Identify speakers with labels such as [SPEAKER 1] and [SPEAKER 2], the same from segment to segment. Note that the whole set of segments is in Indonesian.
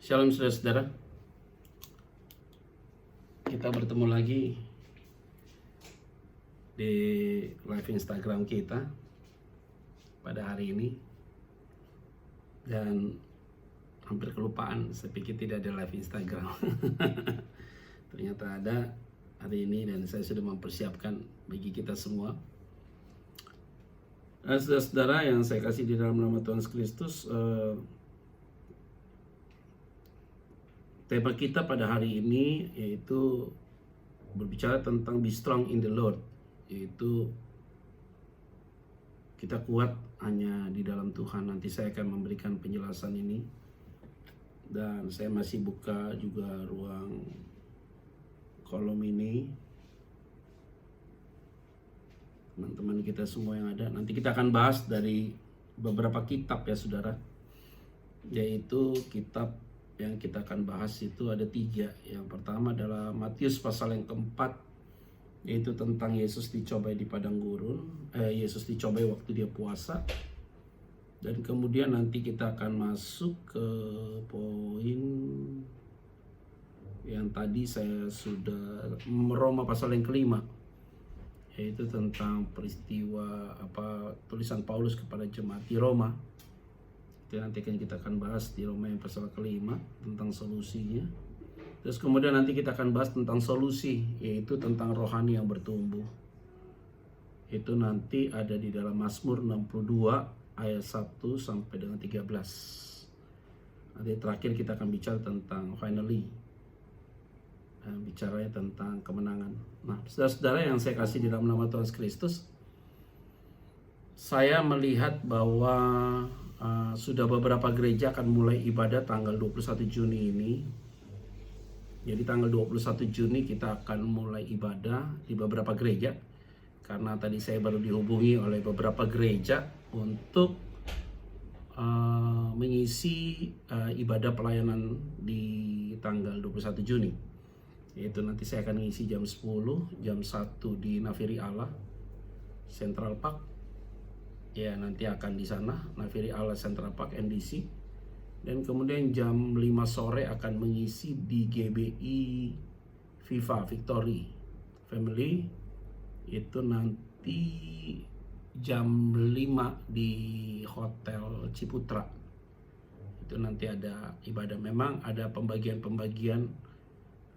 [SPEAKER 1] Shalom saudara-saudara, kita bertemu lagi di live Instagram kita pada hari ini. Dan hampir kelupaan, saya pikir tidak ada live Instagram. Ternyata ada hari ini dan saya sudah mempersiapkan bagi kita semua. Saudara-saudara yang saya kasih di dalam nama Tuhan Yesus Kristus, tema kita pada hari ini yaitu berbicara tentang be strong in the Lord, yaitu kita kuat hanya di dalam Tuhan. Nanti saya akan memberikan penjelasan ini, dan saya masih buka juga ruang kolom ini. Teman-teman kita semua yang ada, nanti kita akan bahas dari beberapa kitab ya saudara, yaitu kitab yang kita akan bahas itu ada 3. Yang pertama adalah Matius pasal yang keempat, yaitu tentang Yesus dicobai di padang gurun, Yesus dicobai waktu dia puasa. Dan kemudian nanti kita akan masuk ke poin yang tadi saya sudah, Roma pasal yang kelima, yaitu tentang peristiwa tulisan Paulus kepada jemaat di Roma. Itu nanti kita akan bahas di Roma yang pasal kelima tentang solusinya. Terus kemudian nanti kita akan bahas tentang solusi, yaitu tentang rohani yang bertumbuh. Itu nanti ada di dalam Mazmur 62 ayat 1 sampai dengan 13. Nanti terakhir kita akan bicara tentang finally, bicaranya tentang kemenangan. Nah, saudara-saudara yang saya kasih di dalam nama Tuhan Yesus Kristus, saya melihat bahwa sudah beberapa gereja akan mulai ibadah tanggal 21 Juni ini. Jadi tanggal 21 Juni kita akan mulai ibadah di beberapa gereja. Karena tadi saya baru dihubungi oleh beberapa gereja untuk mengisi ibadah pelayanan di tanggal 21 Juni. Yaitu nanti saya akan mengisi jam 10, jam 1 di Nafiri Allah, Central Park. Ya, nanti akan di sana, Nafiri Allah Central Park NDC. Dan kemudian jam 5 sore akan mengisi di GBI Viva Victory Family. Itu nanti jam 5 di Hotel Ciputra. Itu nanti ada ibadah. Memang ada pembagian-pembagian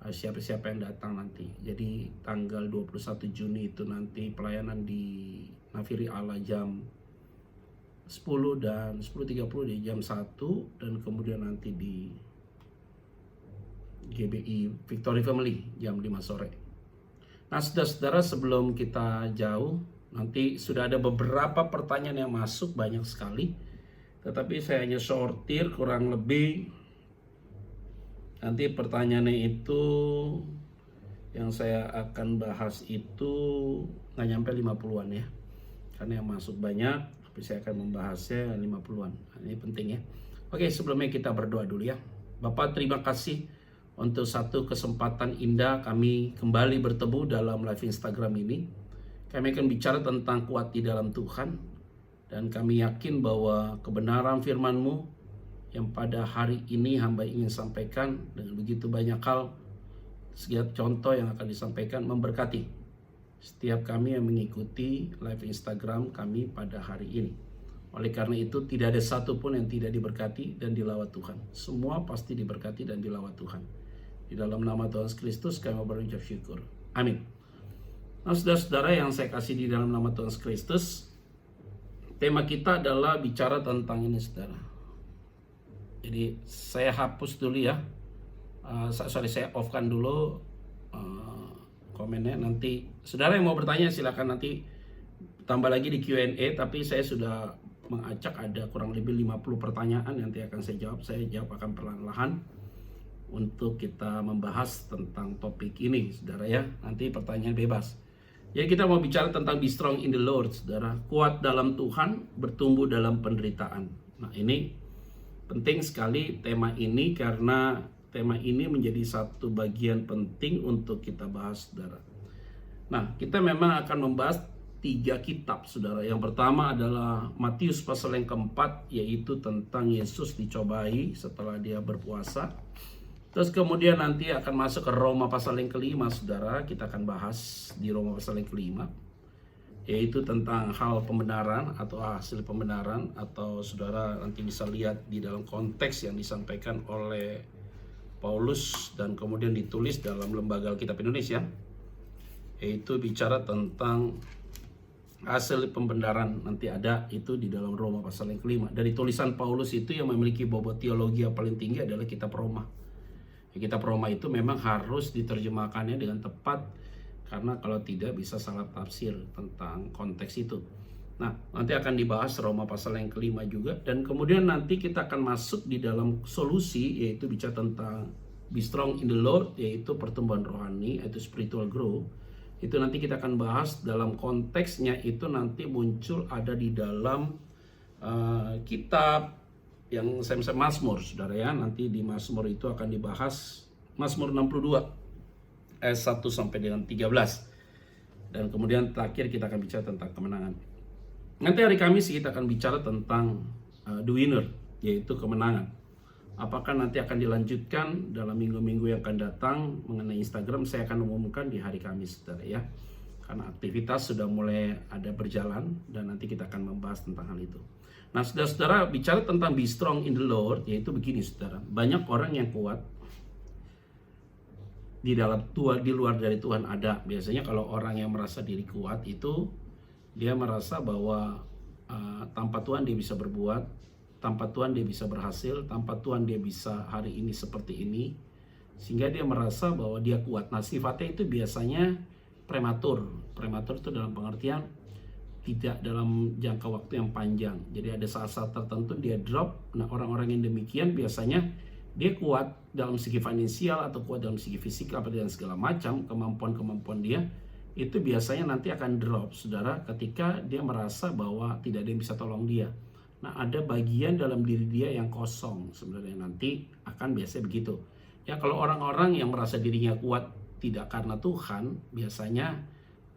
[SPEAKER 1] siapa-siapa yang datang nanti. Jadi tanggal 21 Juni itu nanti pelayanan di Nafiri Allah jam 10 dan 10.30 di jam 1, dan kemudian nanti di GBI Victory Family jam 5 sore. Nah saudara-saudara, sebelum kita jauh, nanti sudah ada beberapa pertanyaan yang masuk, banyak sekali. Tetapi saya hanya sortir kurang lebih. Nanti pertanyaannya itu yang saya akan bahas itu nggak nyampe 50-an ya. Karena yang masuk banyak, tapi saya akan membahasnya 50-an. Ini penting ya. Oke, sebelumnya kita berdoa dulu ya. Bapak, terima kasih untuk satu kesempatan indah kami kembali bertemu dalam live Instagram ini. Kami akan bicara tentang kuat di dalam Tuhan. Dan kami yakin bahwa kebenaran firman-Mu yang pada hari ini hamba ingin sampaikan dengan begitu banyak hal, setiap contoh yang akan disampaikan memberkati setiap kami yang mengikuti live Instagram kami pada hari ini. Oleh karena itu tidak ada satupun yang tidak diberkati dan dilawat Tuhan. Semua pasti diberkati dan dilawat Tuhan. Di dalam nama Tuhan Yesus Kristus kami berucap syukur. Amin. Nah saudara-saudara yang saya kasih di dalam nama Tuhan Yesus Kristus, tema kita adalah bicara tentang ini saudara. Jadi saya hapus dulu ya. Saya off-kan dulu komennya. Nanti saudara yang mau bertanya silakan nanti tambah lagi di Q&A, tapi saya sudah mengacak ada kurang lebih 50 pertanyaan yang nanti akan saya jawab. Saya jawab akan perlahan-lahan untuk kita membahas tentang topik ini saudara ya. Nanti pertanyaan bebas. Ya, kita mau bicara tentang be strong in the Lord saudara. Kuat dalam Tuhan, bertumbuh dalam penderitaan. Nah ini penting sekali tema ini, karena tema ini menjadi satu bagian penting untuk kita bahas saudara. Nah, kita memang akan membahas 3 kitab, saudara. Yang pertama adalah Matius pasal yang keempat, yaitu tentang Yesus dicobai setelah dia berpuasa. Terus kemudian nanti akan masuk ke Roma pasal yang kelima, saudara. Kita akan bahas di Roma pasal yang kelima, yaitu tentang hal pembenaran atau hasil pembenaran, atau saudara nanti bisa lihat di dalam konteks yang disampaikan oleh Paulus dan kemudian ditulis dalam Lembaga Alkitab Indonesia, yaitu bicara tentang hasil pembenaran. Nanti ada itu di dalam Roma pasal yang kelima. Dari tulisan Paulus itu yang memiliki bobot teologi yang paling tinggi adalah kitab Roma. Kitab Roma itu memang harus diterjemahkannya dengan tepat, karena kalau tidak bisa salah tafsir tentang konteks itu. Nah, nanti akan dibahas Roma pasal yang kelima juga. Dan kemudian nanti kita akan masuk di dalam solusi, yaitu bicara tentang be strong in the Lord, yaitu pertumbuhan rohani, yaitu spiritual growth. Itu nanti kita akan bahas dalam konteksnya, itu nanti muncul ada di dalam kitab yang saya Mazmur, saudara ya. Nanti di Mazmur itu akan dibahas Mazmur 62 ayat 1 sampai dengan 13. Dan kemudian terakhir kita akan bicara tentang kemenangan. Nanti hari Kamis kita akan bicara tentang the winner, yaitu kemenangan. Apakah nanti akan dilanjutkan dalam minggu-minggu yang akan datang mengenai Instagram, saya akan umumkan di hari Kamis, saudara ya. Karena aktivitas sudah mulai ada berjalan dan nanti kita akan membahas tentang hal itu. Nah, saudara-saudara, bicara tentang be strong in the Lord, yaitu begini, saudara. Banyak orang yang kuat di dalam Tuhan, di luar dari Tuhan ada. Biasanya kalau orang yang merasa diri kuat itu dia merasa bahwa tanpa Tuhan dia bisa berbuat, tanpa Tuhan dia bisa berhasil, tanpa Tuhan dia bisa hari ini seperti ini, sehingga dia merasa bahwa dia kuat. Nah, sifatnya itu biasanya prematur. Prematur itu dalam pengertian tidak dalam jangka waktu yang panjang. Jadi ada saat-saat tertentu dia drop. Nah, orang-orang yang demikian biasanya dia kuat dalam segi finansial atau kuat dalam segi fisik apa dan segala macam, kemampuan-kemampuan dia itu biasanya nanti akan drop, saudara, ketika dia merasa bahwa tidak ada yang bisa tolong dia. Nah, ada bagian dalam diri dia yang kosong sebenarnya, nanti akan biasanya begitu. Ya, kalau orang-orang yang merasa dirinya kuat tidak karena Tuhan, biasanya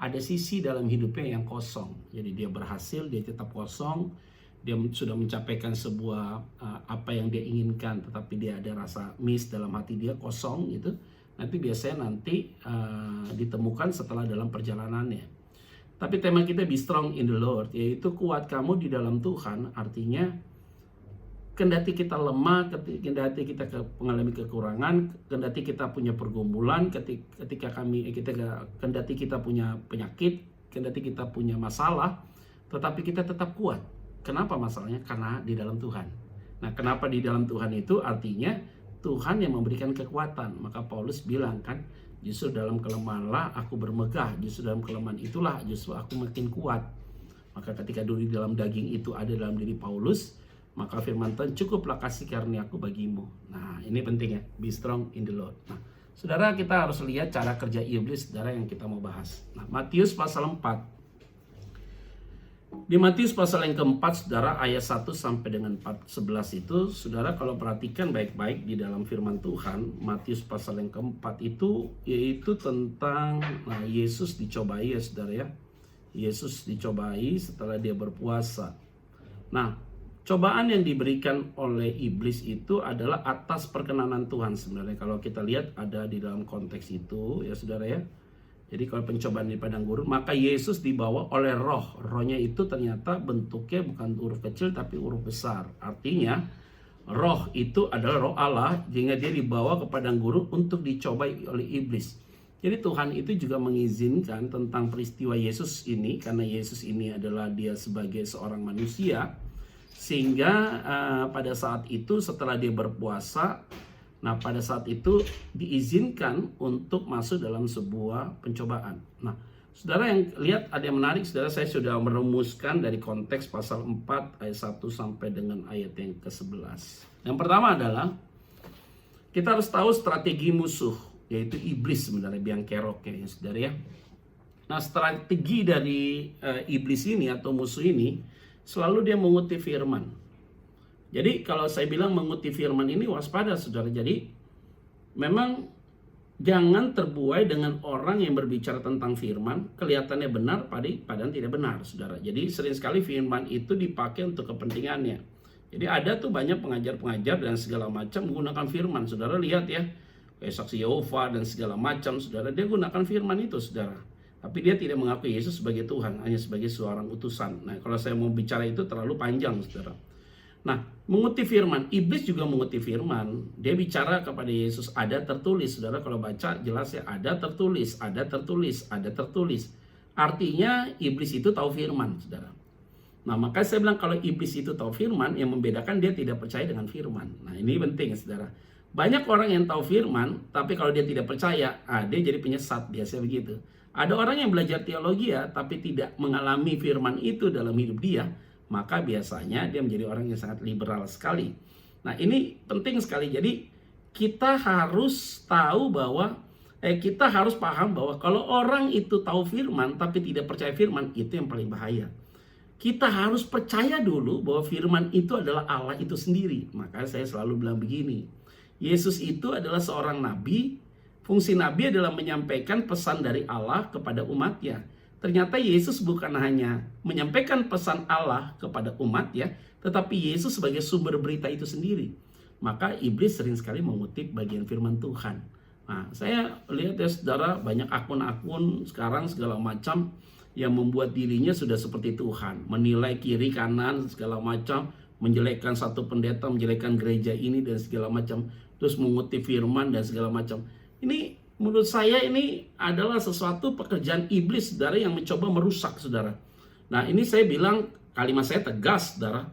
[SPEAKER 1] ada sisi dalam hidupnya yang kosong. Jadi dia berhasil, dia tetap kosong. Dia sudah mencapaikan sebuah apa yang dia inginkan, tetapi dia ada rasa miss dalam hati dia, kosong gitu. Nanti biasanya ditemukan setelah dalam perjalanannya. Tapi tema kita be strong in the Lord, yaitu kuat kamu di dalam Tuhan. Artinya kendati kita lemah, kendati kita mengalami kekurangan, kendati kita punya pergumulan, kendati kita punya penyakit, kendati kita punya masalah, tetapi kita tetap kuat. Kenapa masalahnya? Karena di dalam Tuhan. Nah, kenapa di dalam Tuhan itu? Artinya Tuhan yang memberikan kekuatan. Maka Paulus bilang kan, justru dalam kelemahanlah aku bermegah, justru dalam kelemahan itulah justru aku makin kuat. Maka ketika dulu di dalam daging itu ada dalam diri Paulus, maka firman Tuhan, cukuplah kasih karunia-Ku bagimu. Nah, ini penting ya, be strong in the Lord. Nah, saudara, kita harus lihat cara kerja iblis, saudara, yang kita mau bahas. Nah, Matius pasal 4. Di Matius pasal yang keempat, saudara, ayat 1 sampai dengan 11 itu, saudara, kalau perhatikan baik-baik di dalam firman Tuhan, Matius pasal yang keempat itu, yaitu tentang Yesus dicobai ya, saudara ya. Yesus dicobai setelah dia berpuasa. Nah, cobaan yang diberikan oleh iblis itu adalah atas perkenanan Tuhan sebenarnya. Kalau kita lihat ada di dalam konteks itu ya, saudara ya. Jadi kalau pencobaan di padang gurun, maka Yesus dibawa oleh roh. Rohnya itu ternyata bentuknya bukan huruf kecil tapi huruf besar. Artinya roh itu adalah roh Allah, sehingga dia dibawa ke padang gurun untuk dicobai oleh iblis. Jadi Tuhan itu juga mengizinkan tentang peristiwa Yesus ini, karena Yesus ini adalah dia sebagai seorang manusia. Sehingga pada saat itu setelah dia berpuasa, nah pada saat itu diizinkan untuk masuk dalam sebuah pencobaan. Nah, saudara yang lihat ada yang menarik, saudara, saya sudah merumuskan dari konteks pasal 4 ayat 1 sampai dengan ayat yang ke-11. Yang pertama adalah kita harus tahu strategi musuh, yaitu iblis sebenarnya, biang kerok ya, saudara ya. Nah, strategi dari iblis ini atau musuh ini selalu dia mengutip firman. Jadi kalau saya bilang mengutip firman ini waspada, saudara. Jadi memang Jangan terbuai dengan orang yang berbicara tentang firman, kelihatannya benar, padahal tidak benar, saudara. Jadi sering sekali firman itu dipakai untuk kepentingannya. Jadi ada tuh banyak pengajar-pengajar dan segala macam menggunakan firman. Saudara lihat ya, kayak saksi Yehova dan segala macam, saudara, dia gunakan firman itu, saudara. Tapi dia tidak mengakui Yesus sebagai Tuhan, hanya sebagai seorang utusan. Nah, kalau saya mau bicara itu terlalu panjang, saudara. Nah, mengutip firman, iblis juga mengutip firman. Dia bicara kepada Yesus, ada tertulis. Saudara kalau baca jelas ya, ada tertulis, ada tertulis, ada tertulis. Artinya iblis itu tahu firman, saudara. Nah, makanya saya bilang kalau iblis itu tahu firman, yang membedakan dia tidak percaya dengan firman. Nah, ini penting, saudara. Banyak orang yang tahu firman, tapi kalau dia tidak percaya, dia jadi penyesat, biasanya begitu. Ada orang yang belajar teologi ya, tapi tidak mengalami firman itu dalam hidup dia, maka biasanya dia menjadi orang yang sangat liberal sekali. Nah, ini penting sekali. Jadi kita harus tahu bahwa kita harus paham bahwa kalau orang itu tahu firman tapi tidak percaya firman, itu yang paling bahaya. Kita harus percaya dulu bahwa firman itu adalah Allah itu sendiri. Maka saya selalu bilang begini, Yesus itu adalah seorang nabi. Fungsi nabi adalah menyampaikan pesan dari Allah kepada umatnya. Ternyata Yesus bukan hanya menyampaikan pesan Allah kepada umat ya, tetapi Yesus sebagai sumber berita itu sendiri. Maka iblis sering sekali mengutip bagian firman Tuhan. Nah, saya lihat ya saudara, banyak akun-akun sekarang segala macam yang membuat dirinya sudah seperti Tuhan, menilai kiri kanan segala macam, menjelekkan satu pendeta, menjelekkan gereja ini dan segala macam, terus mengutip firman dan segala macam. Ini menurut saya ini adalah sesuatu pekerjaan iblis, saudara, yang mencoba merusak, saudara. Nah, ini saya bilang, kalimat saya tegas, saudara.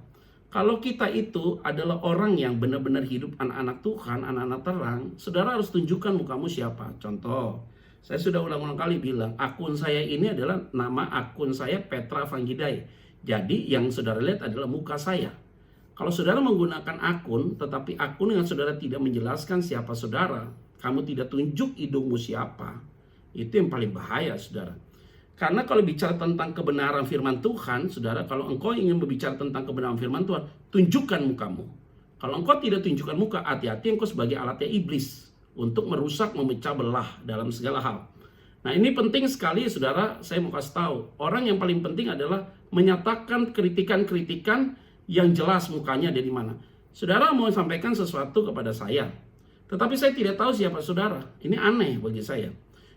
[SPEAKER 1] Kalau kita itu adalah orang yang benar-benar hidup anak-anak Tuhan, anak-anak terang, saudara harus tunjukkan mukamu siapa. Contoh, saya sudah ulang-ulang kali bilang, akun saya ini adalah nama akun saya Petra Vanggidai. Jadi yang saudara lihat adalah muka saya. Kalau saudara menggunakan akun, tetapi akun yang saudara tidak menjelaskan siapa saudara, kamu tidak tunjuk hidungmu siapa, itu yang paling bahaya, saudara. Karena kalau bicara tentang kebenaran firman Tuhan, saudara, kalau engkau ingin berbicara tentang kebenaran firman Tuhan, tunjukkan mukamu. Kalau engkau tidak tunjukkan muka, hati-hati engkau sebagai alatnya iblis untuk merusak, memecah belah dalam segala hal. Nah, ini penting sekali, saudara. Saya mau kasih tahu, orang yang paling penting adalah menyatakan kritikan-kritikan yang jelas mukanya dari mana. Saudara mau sampaikan sesuatu kepada saya, tetapi saya tidak tahu siapa saudara. Ini aneh bagi saya.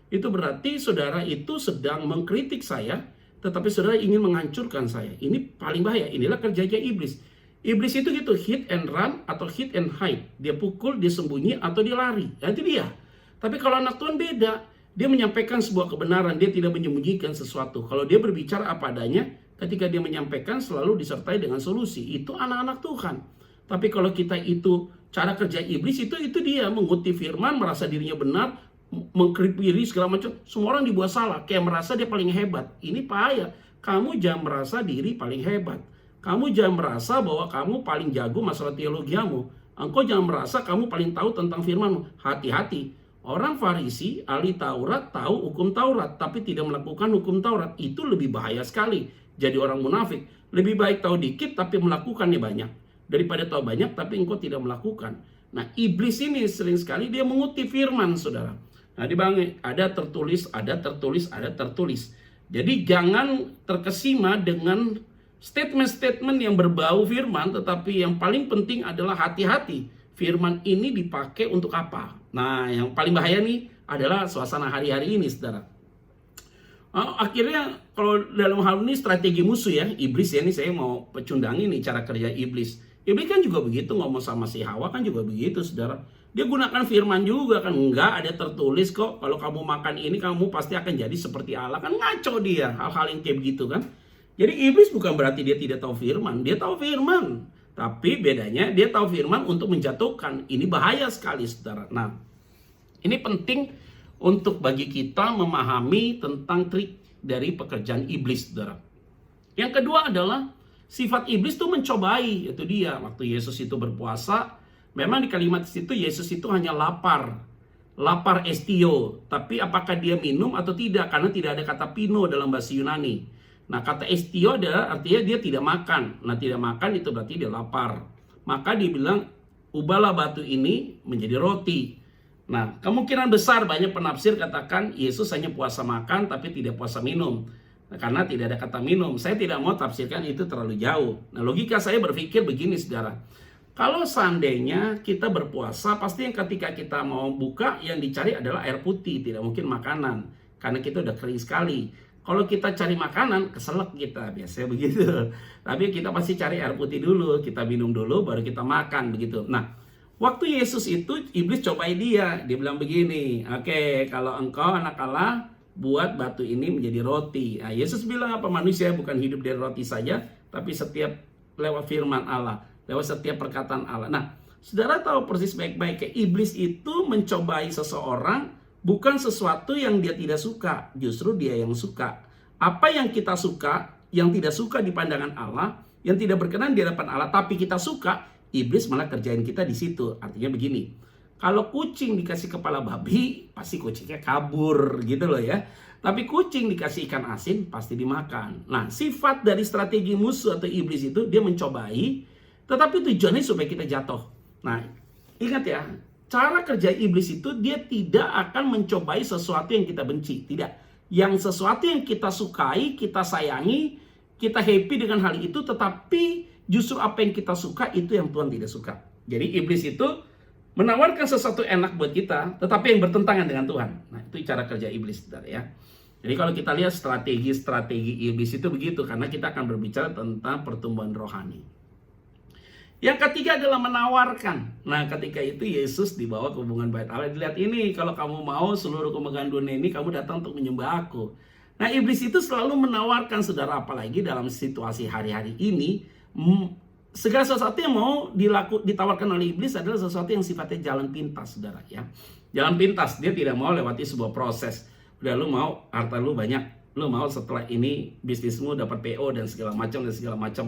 [SPEAKER 1] Itu berarti saudara itu sedang mengkritik saya, tetapi saudara ingin menghancurkan saya. Ini paling bahaya. Inilah kerjanya iblis. Iblis itu gitu, hit and run atau hit and hide. Dia pukul, dia sembunyi, atau dia lari. Ya, itu dia. Tapi kalau anak Tuhan beda. Dia menyampaikan sebuah kebenaran, dia tidak menyembunyikan sesuatu. Kalau dia berbicara apa adanya, ketika dia menyampaikan selalu disertai dengan solusi. Itu anak-anak Tuhan. Tapi kalau kita itu cara kerja iblis itu dia mengutip firman, merasa dirinya benar, mengkritik segala macam, semua orang dibuat salah, kayak merasa dia paling hebat. Ini bahaya. Kamu jangan merasa diri paling hebat. Kamu jangan merasa bahwa kamu paling jago masalah teologiamu. Engkau jangan merasa kamu paling tahu tentang firman. Hati-hati. Orang Farisi, ahli Taurat, tahu hukum Taurat, tapi tidak melakukan hukum Taurat. Itu lebih bahaya sekali. Jadi orang munafik. Lebih baik tahu dikit, tapi melakukannya banyak. Daripada tahu banyak, tapi engkau tidak melakukan. Nah, iblis ini sering sekali dia mengutip firman, saudara. Nah, ada tertulis, ada tertulis, ada tertulis. Jadi jangan terkesima dengan statement-statement yang berbau firman, tetapi yang paling penting adalah hati-hati. Firman ini dipakai untuk apa? Nah, yang paling bahaya nih adalah suasana hari-hari ini, saudara. Akhirnya kalau dalam hal ini strategi musuh ya, iblis ya, ini saya mau pecundangin nih cara kerja iblis. Iblis kan juga begitu, ngomong sama si Hawa kan juga begitu, saudara. Dia gunakan firman juga kan, enggak ada tertulis kok, kalau kamu makan ini kamu pasti akan jadi seperti Allah. Kan ngaco dia, hal-hal yang kayak begitu kan. Jadi iblis bukan berarti dia tidak tahu firman, dia tahu firman. Tapi bedanya dia tahu firman untuk menjatuhkan. Ini bahaya sekali, saudara. Nah, ini penting untuk bagi kita memahami tentang trik dari pekerjaan iblis, saudara. Yang kedua adalah sifat iblis itu mencobai. Itu dia, waktu Yesus itu berpuasa, memang di kalimat situ Yesus itu hanya lapar. Lapar estio. Tapi apakah dia minum atau tidak? Karena tidak ada kata pino dalam bahasa Yunani. Nah, kata estio adalah artinya dia tidak makan. Nah, tidak makan itu berarti dia lapar. Maka dibilang, ubahlah batu ini menjadi roti. Nah, kemungkinan besar banyak penafsir katakan Yesus hanya puasa makan tapi tidak puasa minum. Nah, karena tidak ada kata minum. Saya tidak mau tafsirkan itu terlalu jauh. Nah, logika saya berpikir begini, saudara. Kalau seandainya kita berpuasa, pasti yang ketika kita mau buka, yang dicari adalah air putih, tidak mungkin makanan. Karena kita udah kering sekali. Kalau kita cari makanan, keselak kita, biasanya begitu. Tapi kita pasti cari air putih dulu, kita minum dulu, baru kita makan, begitu. Nah, waktu Yesus itu, iblis cobai dia. Dia bilang begini, oke, kalau engkau anak Allah, buat batu ini menjadi roti. Nah, Yesus bilang apa? Manusia bukan hidup dari roti saja, tapi setiap lewat firman Allah, lewat setiap perkataan Allah. Nah, saudara tahu persis baik-baik, kayak iblis itu mencobai seseorang bukan sesuatu yang dia tidak suka, justru dia yang suka. Apa yang kita suka, yang tidak suka di pandangan Allah, yang tidak berkenan di hadapan Allah, tapi kita suka, iblis malah kerjain kita di situ. Artinya begini, kalau kucing dikasih kepala babi, pasti kucingnya kabur gitu loh ya. Tapi kucing dikasih ikan asin, pasti dimakan. Nah, sifat dari strategi musuh atau iblis itu, dia mencobai, tetapi tujuannya supaya kita jatuh. Nah, ingat ya, cara kerja iblis itu, dia tidak akan mencobai sesuatu yang kita benci. Tidak. Yang sesuatu yang kita sukai, kita sayangi, kita happy dengan hal itu, tetapi justru apa yang kita suka, itu yang Tuhan tidak suka. Jadi iblis itu menawarkan sesuatu enak buat kita, tetapi yang bertentangan dengan Tuhan. Nah, itu cara kerja iblis, saudara ya. Jadi kalau kita lihat strategi iblis itu begitu, karena kita akan berbicara tentang pertumbuhan rohani. Yang ketiga adalah menawarkan. Nah, ketika itu Yesus dibawa ke hubungan bait Allah. Dilihat ini, kalau kamu mau seluruh kemegahan dunia ini, kamu datang untuk menyembah aku. Nah, iblis itu selalu menawarkan, saudara, apalagi dalam situasi hari-hari ini, segala sesuatu yang mau ditawarkan oleh iblis adalah sesuatu yang sifatnya jalan pintas, saudara ya. Jalan pintas, dia tidak mau lewati sebuah proses. Udah, lu mau harta lu banyak, lu mau setelah ini bisnismu dapat PO dan segala macam.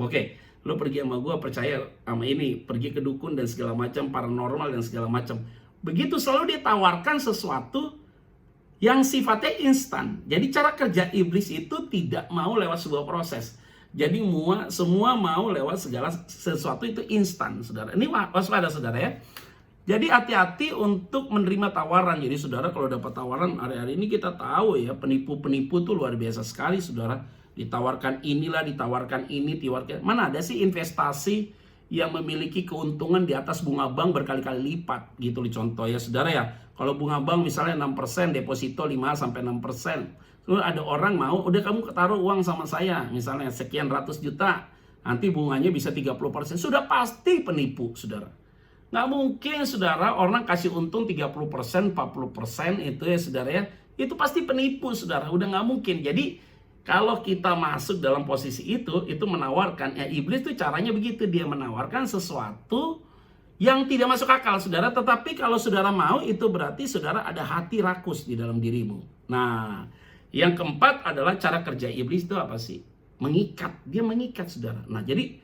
[SPEAKER 1] Oke, lu pergi sama gue, percaya sama ini, pergi ke dukun dan segala macam, paranormal dan segala macam. Begitu selalu dia tawarkan sesuatu yang sifatnya instan. Jadi cara kerja iblis itu tidak mau lewat sebuah proses. Jadi semua mau lewat segala sesuatu itu instan, saudara. Ini waspada, saudara ya. Jadi hati-hati untuk menerima tawaran. Jadi saudara, kalau dapat tawaran hari-hari ini, kita tahu ya, penipu-penipu tuh luar biasa sekali, saudara. Ditawarkan inilah, ditawarkan ini, mana ada sih investasi yang memiliki keuntungan di atas bunga bank berkali-kali lipat gitu loh. Contoh ya saudara ya, kalau bunga bank misalnya 6%, deposito 5-6%. Lalu ada orang mau, udah kamu taruh uang sama saya, misalnya sekian ratus juta, nanti bunganya bisa 30%. Sudah pasti penipu, saudara. Nggak mungkin, saudara, orang kasih untung 30%, 40% itu ya, saudara ya. Itu pasti penipu, saudara. Udah nggak mungkin. Jadi, kalau kita masuk dalam posisi itu menawarkan, ya iblis tuh caranya begitu. Dia menawarkan sesuatu yang tidak masuk akal, saudara. Tetapi kalau saudara mau, itu berarti saudara ada hati rakus di dalam dirimu. Nah, yang keempat adalah cara kerja iblis itu apa sih? Mengikat. Dia mengikat, saudara. Nah, jadi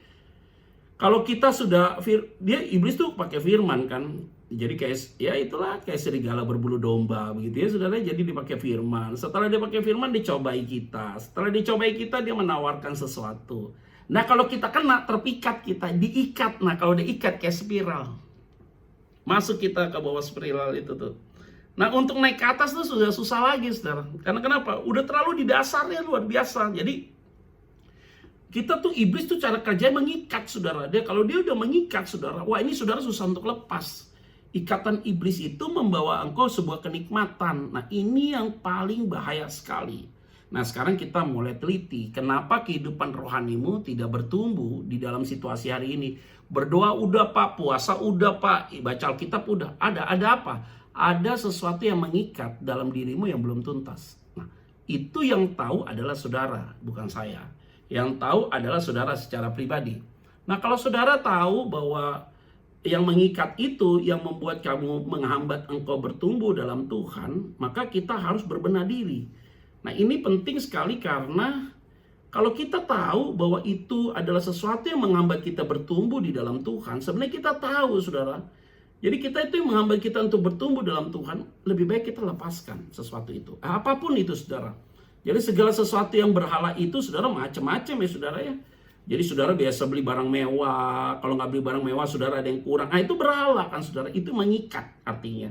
[SPEAKER 1] kalau kita sudah, iblis tuh pakai firman kan. Jadi kayak, ya itulah kayak serigala berbulu domba begitu ya, saudara. Jadi dipakai firman. Setelah dia pakai firman, dicobai kita. Setelah dicobai kita, dia menawarkan sesuatu. Nah, kalau kita kena, terpikat kita, diikat. Nah, kalau diikat kayak spiral, masuk kita ke bawah spiral itu tuh. Nah, untuk naik ke atas tuh sudah susah lagi, saudara. Karena kenapa? Udah terlalu di dasarnya, luar biasa. Jadi kita tuh, iblis tuh cara kerja mengikat, saudara. Kalau dia udah mengikat, saudara, wah ini saudara susah untuk lepas. Ikatan iblis itu membawa engkau sebuah kenikmatan. Nah, ini yang paling bahaya sekali. Nah, sekarang kita mulai teliti, kenapa kehidupan rohanimu tidak bertumbuh di dalam situasi hari ini. Berdoa udah Pak, puasa udah Pak, baca Alkitab udah. Ada apa? Ada sesuatu yang mengikat dalam dirimu yang belum tuntas. Nah, itu yang tahu adalah saudara, bukan saya. Yang tahu adalah saudara secara pribadi. Nah, kalau saudara tahu bahwa yang mengikat itu yang membuat kamu menghambat engkau bertumbuh dalam Tuhan, maka kita harus berbenah diri. Nah, ini penting sekali karena kalau kita tahu bahwa itu adalah sesuatu yang menghambat kita bertumbuh di dalam Tuhan, sebenarnya kita tahu, saudara. Jadi kita itu yang menghambat kita untuk bertumbuh dalam Tuhan, lebih baik kita lepaskan sesuatu itu. Apapun itu, saudara. Jadi segala sesuatu yang berhala itu, saudara, macam-macam ya, saudara ya. Jadi saudara biasa beli barang mewah, kalau nggak beli barang mewah, saudara ada yang kurang. Nah, itu berhala kan, saudara. Itu mengikat artinya.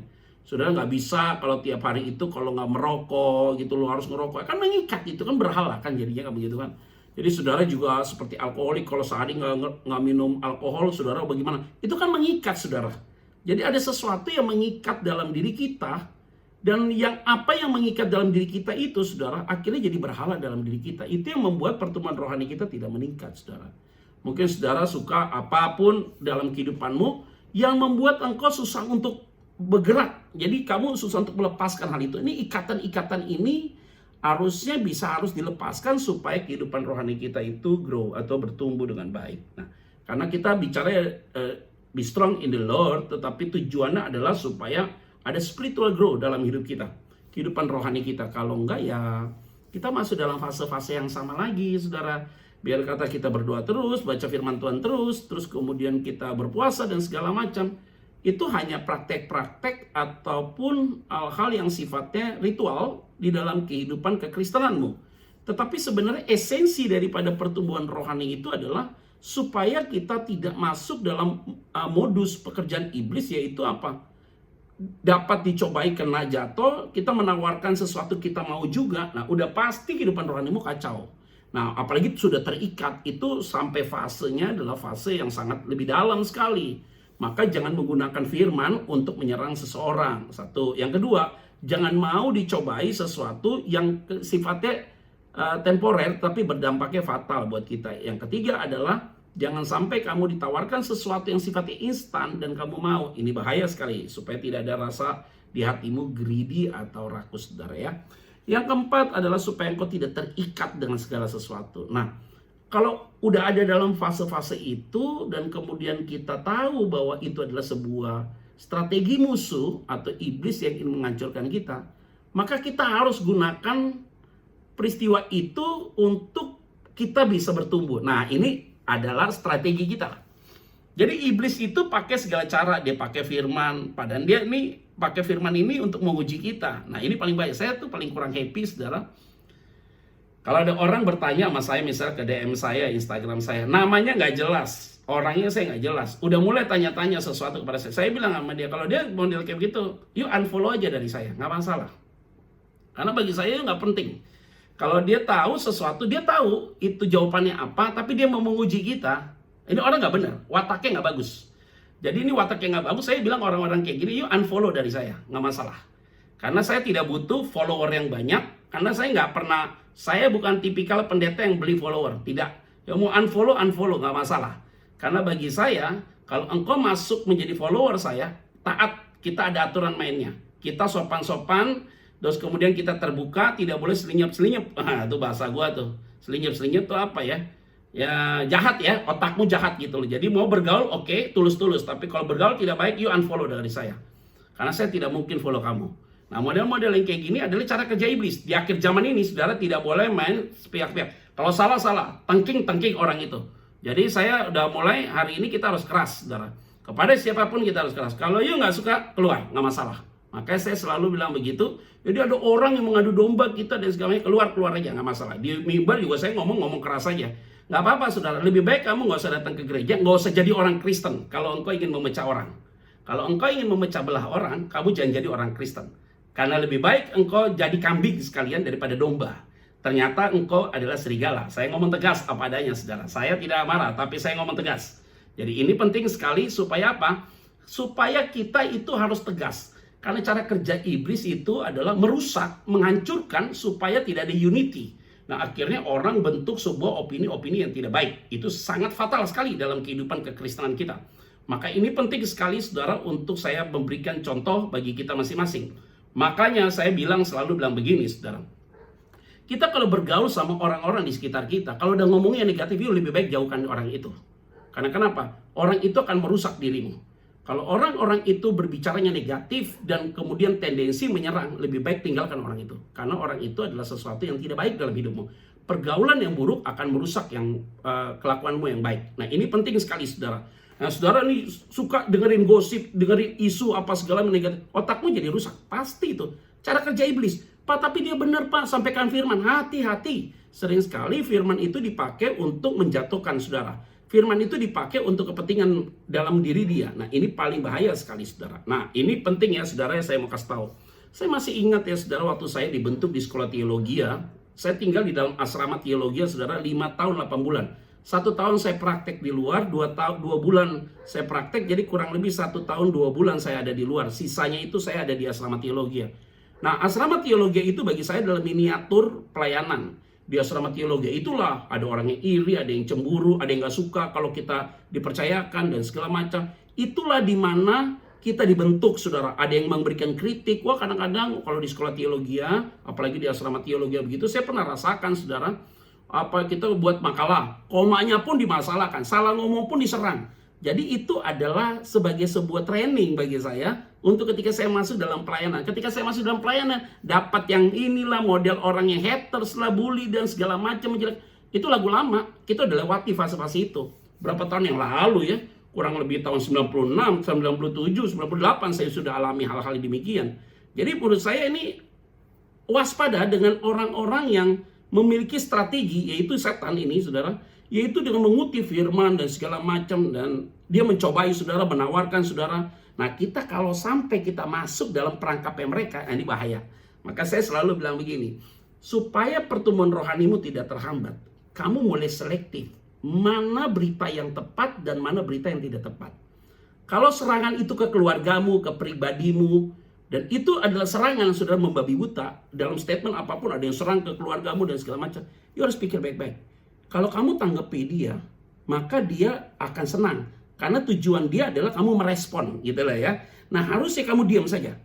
[SPEAKER 1] Saudara nggak bisa kalau tiap hari itu kalau nggak merokok gitu, lo harus ngerokok. Kan mengikat, itu kan berhala kan jadinya kan begitu kan. Jadi saudara juga seperti alkoholik, kalau sehari nggak minum alkohol, saudara bagaimana? Itu kan mengikat saudara. Jadi ada sesuatu yang mengikat dalam diri kita, dan yang apa yang mengikat dalam diri kita itu saudara, akhirnya jadi berhala dalam diri kita. Itu yang membuat pertumbuhan rohani kita tidak meningkat saudara. Mungkin saudara suka apapun dalam kehidupanmu yang membuat engkau susah untuk bergerak. Jadi kamu susah untuk melepaskan hal itu. Ini ikatan-ikatan ini harus dilepaskan supaya kehidupan rohani kita itu grow atau bertumbuh dengan baik. Nah, karena kita bicara be strong in the Lord, tetapi tujuannya adalah supaya ada spiritual grow dalam hidup kita, kehidupan rohani kita. Kalau enggak ya kita masuk dalam fase-fase yang sama lagi, saudara. Biar kata kita berdoa terus, baca firman Tuhan terus kemudian kita berpuasa dan segala macam. Itu hanya praktek-praktek ataupun hal-hal yang sifatnya ritual di dalam kehidupan kekristenanmu. Tetapi sebenarnya esensi daripada pertumbuhan rohani itu adalah supaya kita tidak masuk dalam modus pekerjaan iblis, yaitu apa? Dapat dicobai kena jatuh, kita menawarkan sesuatu kita mau juga. Nah, udah pasti kehidupan rohanimu kacau. Nah, apalagi sudah terikat, itu sampai fasenya adalah fase yang sangat lebih dalam sekali. Maka jangan menggunakan firman untuk menyerang seseorang. Satu. Yang kedua, jangan mau dicobai sesuatu yang sifatnya temporer tapi berdampaknya fatal buat kita. Yang ketiga adalah jangan sampai kamu ditawarkan sesuatu yang sifatnya instan dan kamu mau. Ini bahaya sekali, supaya tidak ada rasa di hatimu greedy atau rakus, saudara ya. Yang keempat adalah supaya engkau tidak terikat dengan segala sesuatu. Nah, kalau udah ada dalam fase-fase itu dan kemudian kita tahu bahwa itu adalah sebuah strategi musuh atau iblis yang ingin menghancurkan kita, maka kita harus gunakan peristiwa itu untuk kita bisa bertumbuh. Nah, ini adalah strategi kita. Jadi iblis itu pakai segala cara, dia pakai firman, padahal dia ini pakai firman ini untuk menguji kita. Nah, ini paling baik. Saya tuh paling kurang happy, saudara. Kalau ada orang bertanya sama saya, misal ke DM saya, Instagram saya, namanya nggak jelas, orangnya saya nggak jelas, udah mulai tanya-tanya sesuatu kepada saya. Saya bilang sama dia, kalau dia model kayak gitu, yuk unfollow aja dari saya, nggak masalah. Karena bagi saya nggak penting. Kalau dia tahu sesuatu, dia tahu itu jawabannya apa, tapi dia mau menguji kita, ini orang nggak benar, wataknya nggak bagus. Jadi ini wataknya nggak bagus, saya bilang orang-orang kayak gini, yuk unfollow dari saya, nggak masalah. Karena saya tidak butuh follower yang banyak, karena saya nggak pernah, saya bukan tipikal pendeta yang beli follower, tidak. Ya mau unfollow, nggak masalah. Karena bagi saya, kalau engkau masuk menjadi follower saya, taat, kita ada aturan mainnya. Kita sopan-sopan, terus kemudian kita terbuka, tidak boleh selinyap-selinyap. Itu bahasa gua tuh. Selinyap-selinyap tuh apa ya? Ya jahat ya, otakmu jahat gitu loh. Jadi mau bergaul, oke, tulus-tulus. Tapi kalau bergaul tidak baik, you unfollow dari saya. Karena saya tidak mungkin follow kamu. Nah, model-model yang kayak gini adalah cara kerja iblis. Di akhir zaman ini, saudara tidak boleh main sepihak-pihak. Kalau salah, tengking orang itu. Jadi saya udah mulai, hari ini kita harus keras, saudara. Kepada siapapun kita harus keras. Kalau you nggak suka, keluar, nggak masalah. Makanya saya selalu bilang begitu. Jadi ada orang yang mengadu domba kita dan segalanya, keluar aja, nggak masalah. Di mimbar juga saya ngomong keras aja. Nggak apa-apa, saudara. Lebih baik kamu nggak usah datang ke gereja, nggak usah jadi orang Kristen. Kalau engkau ingin memecah orang. Kalau engkau ingin memecah belah orang, kamu jangan jadi orang Kristen. Karena lebih baik engkau jadi kambing sekalian daripada domba. Ternyata engkau adalah serigala. Saya ngomong tegas apa adanya, saudara. Saya tidak marah, tapi saya ngomong tegas. Jadi ini penting sekali supaya apa? Supaya kita itu harus tegas. Karena cara kerja iblis itu adalah merusak, menghancurkan supaya tidak ada unity. Nah, akhirnya orang bentuk sebuah opini-opini yang tidak baik. Itu sangat fatal sekali dalam kehidupan kekristenan kita. Maka ini penting sekali, saudara, untuk saya memberikan contoh bagi kita masing-masing. Makanya saya selalu bilang begini, saudara. Kita kalau bergaul sama orang-orang di sekitar kita, kalau udah ngomongnya negatif, lebih baik jauhkan orang itu. Karena kenapa? Orang itu akan merusak dirimu. Kalau orang-orang itu berbicaranya negatif dan kemudian tendensi menyerang, lebih baik tinggalkan orang itu. Karena orang itu adalah sesuatu yang tidak baik dalam hidupmu. Pergaulan yang buruk akan merusak yang kelakuanmu yang baik. Nah, ini penting sekali, saudara. Nah, saudara nih suka dengerin gosip, dengerin isu apa segala negatif, otakmu jadi rusak. Pasti itu cara kerja iblis. Pak, tapi dia benar, Pak, sampaikan firman. Hati-hati. Sering sekali firman itu dipakai untuk menjatuhkan saudara. Firman itu dipakai untuk kepentingan dalam diri dia. Nah, ini paling bahaya sekali, saudara. Nah, ini penting ya, saudara, saya mau kasih tahu. Saya masih ingat ya, saudara, waktu saya dibentuk di sekolah teologi ya. Saya tinggal di dalam asrama teologi, saudara, 5 tahun 8 bulan. 1 tahun saya praktek di luar, 2 bulan saya praktek, jadi kurang lebih 1 tahun 2 bulan saya ada di luar. Sisanya itu saya ada di asrama teologi. Nah, asrama teologi itu bagi saya adalah miniatur pelayanan. Di asrama teologi itulah ada orang yang iri, ada yang cemburu, ada yang gak suka kalau kita dipercayakan dan segala macam. Itulah di mana kita dibentuk, saudara. Ada yang memberikan kritik. Wah, kadang-kadang kalau di sekolah teologi, apalagi di asrama teologi begitu, saya pernah rasakan, saudara. Apa kita buat makalah, komanya pun dimasalahkan, salah ngomong pun diserang. Jadi itu adalah sebagai sebuah training bagi saya untuk ketika saya masuk dalam pelayanan. Ketika saya masuk dalam pelayanan, dapat yang inilah model orang yang haters lah, bully dan segala macam. Itu lagu lama, kita udah lewati fase-fase itu. Berapa tahun yang lalu ya, kurang lebih tahun 96, 97, 98 saya sudah alami hal-hal demikian. Jadi menurut saya ini waspada dengan orang-orang yang memiliki strategi, yaitu setan ini, saudara, yaitu dengan mengutip firman dan segala macam, dan dia mencobai saudara, menawarkan saudara. Nah, kita kalau sampai kita masuk dalam perangkapnya mereka, ini bahaya. Maka saya selalu bilang begini, supaya pertumbuhan rohanimu tidak terhambat, kamu mulai selektif mana berita yang tepat dan mana berita yang tidak tepat. Kalau serangan itu ke keluargamu, ke pribadimu, dan itu adalah serangan saudara membabi buta, dalam statement apapun ada yang serang ke keluargamu dan segala macam, you harus pikir baik-baik. Kalau kamu tanggapi dia, maka dia akan senang. Karena tujuan dia adalah kamu merespon, gitu lah ya. Nah, harusnya kamu diam saja.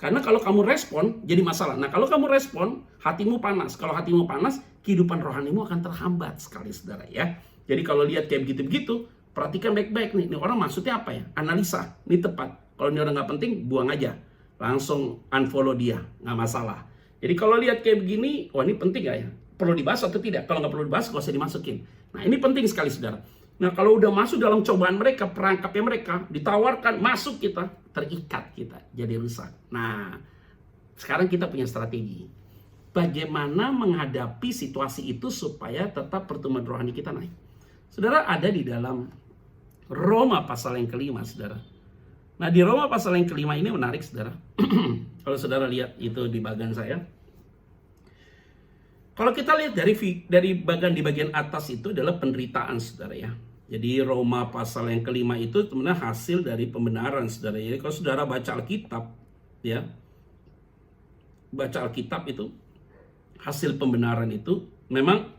[SPEAKER 1] Karena kalau kamu respon, jadi masalah. Nah, kalau kamu respon, hatimu panas. Kalau hatimu panas, kehidupan rohanimu akan terhambat sekali, saudara ya. Jadi kalau lihat kayak begitu-begitu, perhatikan baik-baik nih. Ini orang maksudnya apa ya? Analisa, ini tepat. Kalau ini orang nggak penting, buang aja. Langsung unfollow dia, nggak masalah. Jadi kalau lihat kayak begini, wah ini penting gak ya? Perlu dibahas atau tidak? Kalau nggak perlu dibahas, nggak usah dimasukin. Nah, ini penting sekali, saudara. Nah, kalau udah masuk dalam cobaan mereka, perangkapnya mereka, ditawarkan, masuk kita, terikat kita, jadi rusak. Nah, sekarang kita punya strategi. Bagaimana menghadapi situasi itu supaya tetap pertumbuhan rohani kita naik. Saudara, ada di dalam Roma pasal yang kelima, saudara. Nah, di Roma pasal yang kelima ini menarik, saudara. Kalau saudara lihat itu di bagian saya. Kalau kita lihat dari bagian di bagian atas itu adalah penderitaan, saudara ya. Jadi Roma pasal yang kelima itu sebenarnya hasil dari pembenaran, saudara. Jadi kalau saudara baca Alkitab, ya, baca Alkitab itu hasil pembenaran itu memang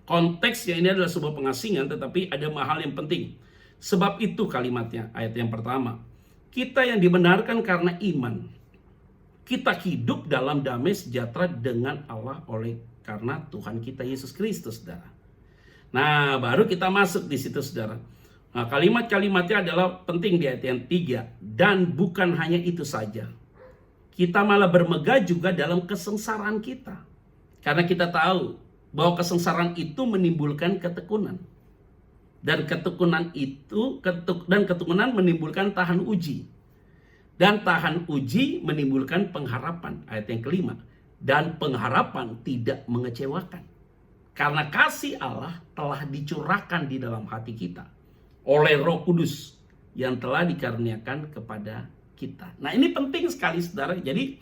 [SPEAKER 1] konteksnya ini adalah sebuah pengasingan, tetapi ada hal yang penting. Sebab itu kalimatnya, ayat yang pertama, kita yang dibenarkan karena iman, kita hidup dalam damai sejahtera dengan Allah karena Tuhan kita Yesus Kristus, saudara. Nah, baru kita masuk di situ, saudara. Nah, kalimat-kalimatnya adalah penting di ayat yang 3. Dan bukan hanya itu saja, kita malah bermegah juga dalam kesengsaraan kita. Karena kita tahu bahwa kesengsaraan itu menimbulkan ketekunan. Dan ketekunan menimbulkan tahan uji. Dan tahan uji menimbulkan pengharapan. Ayat yang kelima. Dan pengharapan tidak mengecewakan. Karena kasih Allah telah dicurahkan di dalam hati kita. Oleh Roh Kudus yang telah dikaruniakan kepada kita. Nah, ini penting sekali, saudara. Jadi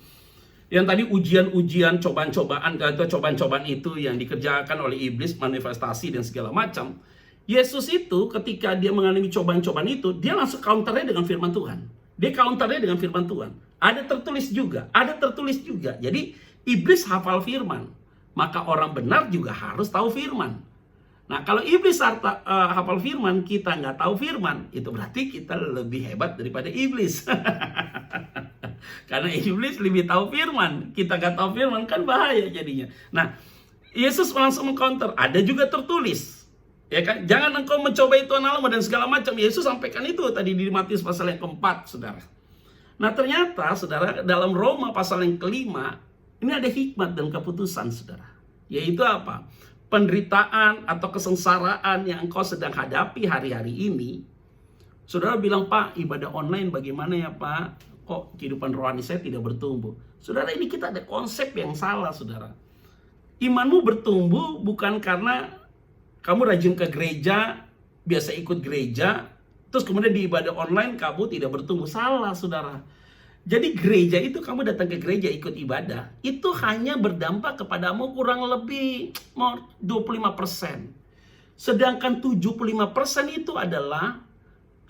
[SPEAKER 1] yang tadi ujian-ujian, cobaan-cobaan itu yang dikerjakan oleh iblis, manifestasi dan segala macam. Yesus itu ketika dia mengalami cobaan-cobaan itu, dia langsung counternya dengan firman Tuhan. Dia counternya dengan firman Tuhan. Ada tertulis juga. Jadi iblis hafal firman, maka orang benar juga harus tahu firman. Nah, kalau iblis hafal firman, kita nggak tahu firman, itu berarti kita lebih hebat daripada iblis. Karena iblis lebih tahu firman, kita nggak tahu firman, kan bahaya jadinya. Nah, Yesus langsung mengcounter, ada juga tertulis. Ya kan? Jangan engkau mencobai Tuhan Allahmu dan segala macam. Yesus sampaikan itu tadi di Matius pasal yang keempat, saudara. Nah, ternyata, saudara, dalam Roma pasal yang kelima, ini ada hikmat dan keputusan, saudara. Yaitu apa? Penderitaan atau kesengsaraan yang engkau sedang hadapi hari-hari ini. Saudara bilang, Pak, ibadah online bagaimana ya, Pak? Kok kehidupan rohani saya tidak bertumbuh? Saudara, ini kita ada konsep yang salah, saudara. Imanmu bertumbuh bukan karena kamu rajin ke gereja, biasa ikut gereja, terus kemudian di ibadah online kamu tidak bertumbuh. Salah, saudara. Jadi gereja itu, kamu datang ke gereja ikut ibadah, itu hanya berdampak kepadamu kurang lebih 25%. Sedangkan 75% itu adalah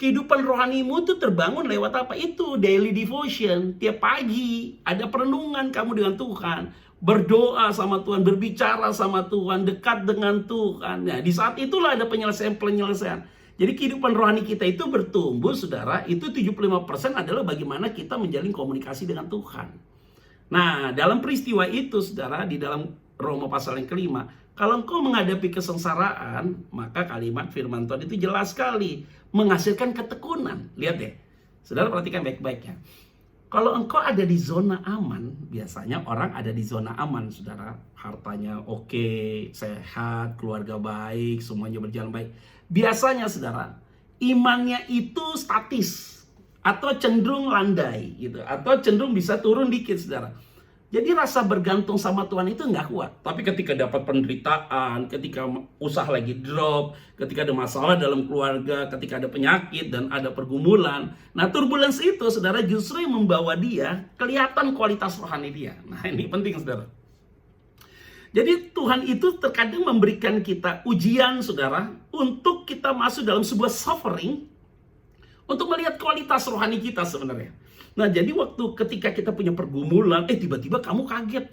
[SPEAKER 1] kehidupan rohanimu itu terbangun lewat apa? Itu daily devotion. Tiap pagi ada perenungan kamu dengan Tuhan, berdoa sama Tuhan, berbicara sama Tuhan, dekat dengan Tuhan. Nah, di saat itulah ada penyelesaian. Jadi kehidupan rohani kita itu bertumbuh, saudara. Itu 75% adalah bagaimana kita menjalin komunikasi dengan Tuhan. Nah, dalam peristiwa itu, saudara, di dalam Roma pasal yang kelima, kalau engkau menghadapi kesengsaraan, maka kalimat firman Tuhan itu jelas sekali, menghasilkan ketekunan. Lihat deh, saudara, perhatikan baik-baik ya. Kalau engkau ada di zona aman, biasanya orang ada di zona aman, saudara. Hartanya oke, sehat, keluarga baik, semuanya berjalan baik. Biasanya, saudara, imannya itu statis atau cenderung landai gitu, atau cenderung bisa turun dikit, saudara. Jadi rasa bergantung sama Tuhan itu nggak kuat. Tapi ketika dapat penderitaan, ketika usaha lagi drop, ketika ada masalah dalam keluarga, ketika ada penyakit dan ada pergumulan, nah turbulence itu, saudara, justru yang membawa dia kelihatan kualitas rohani dia. Nah, ini penting, saudara. Jadi Tuhan itu terkadang memberikan kita ujian, saudara, untuk kita masuk dalam sebuah suffering, untuk melihat kualitas rohani kita sebenarnya. Nah, jadi waktu ketika kita punya pergumulan, tiba-tiba kamu kaget.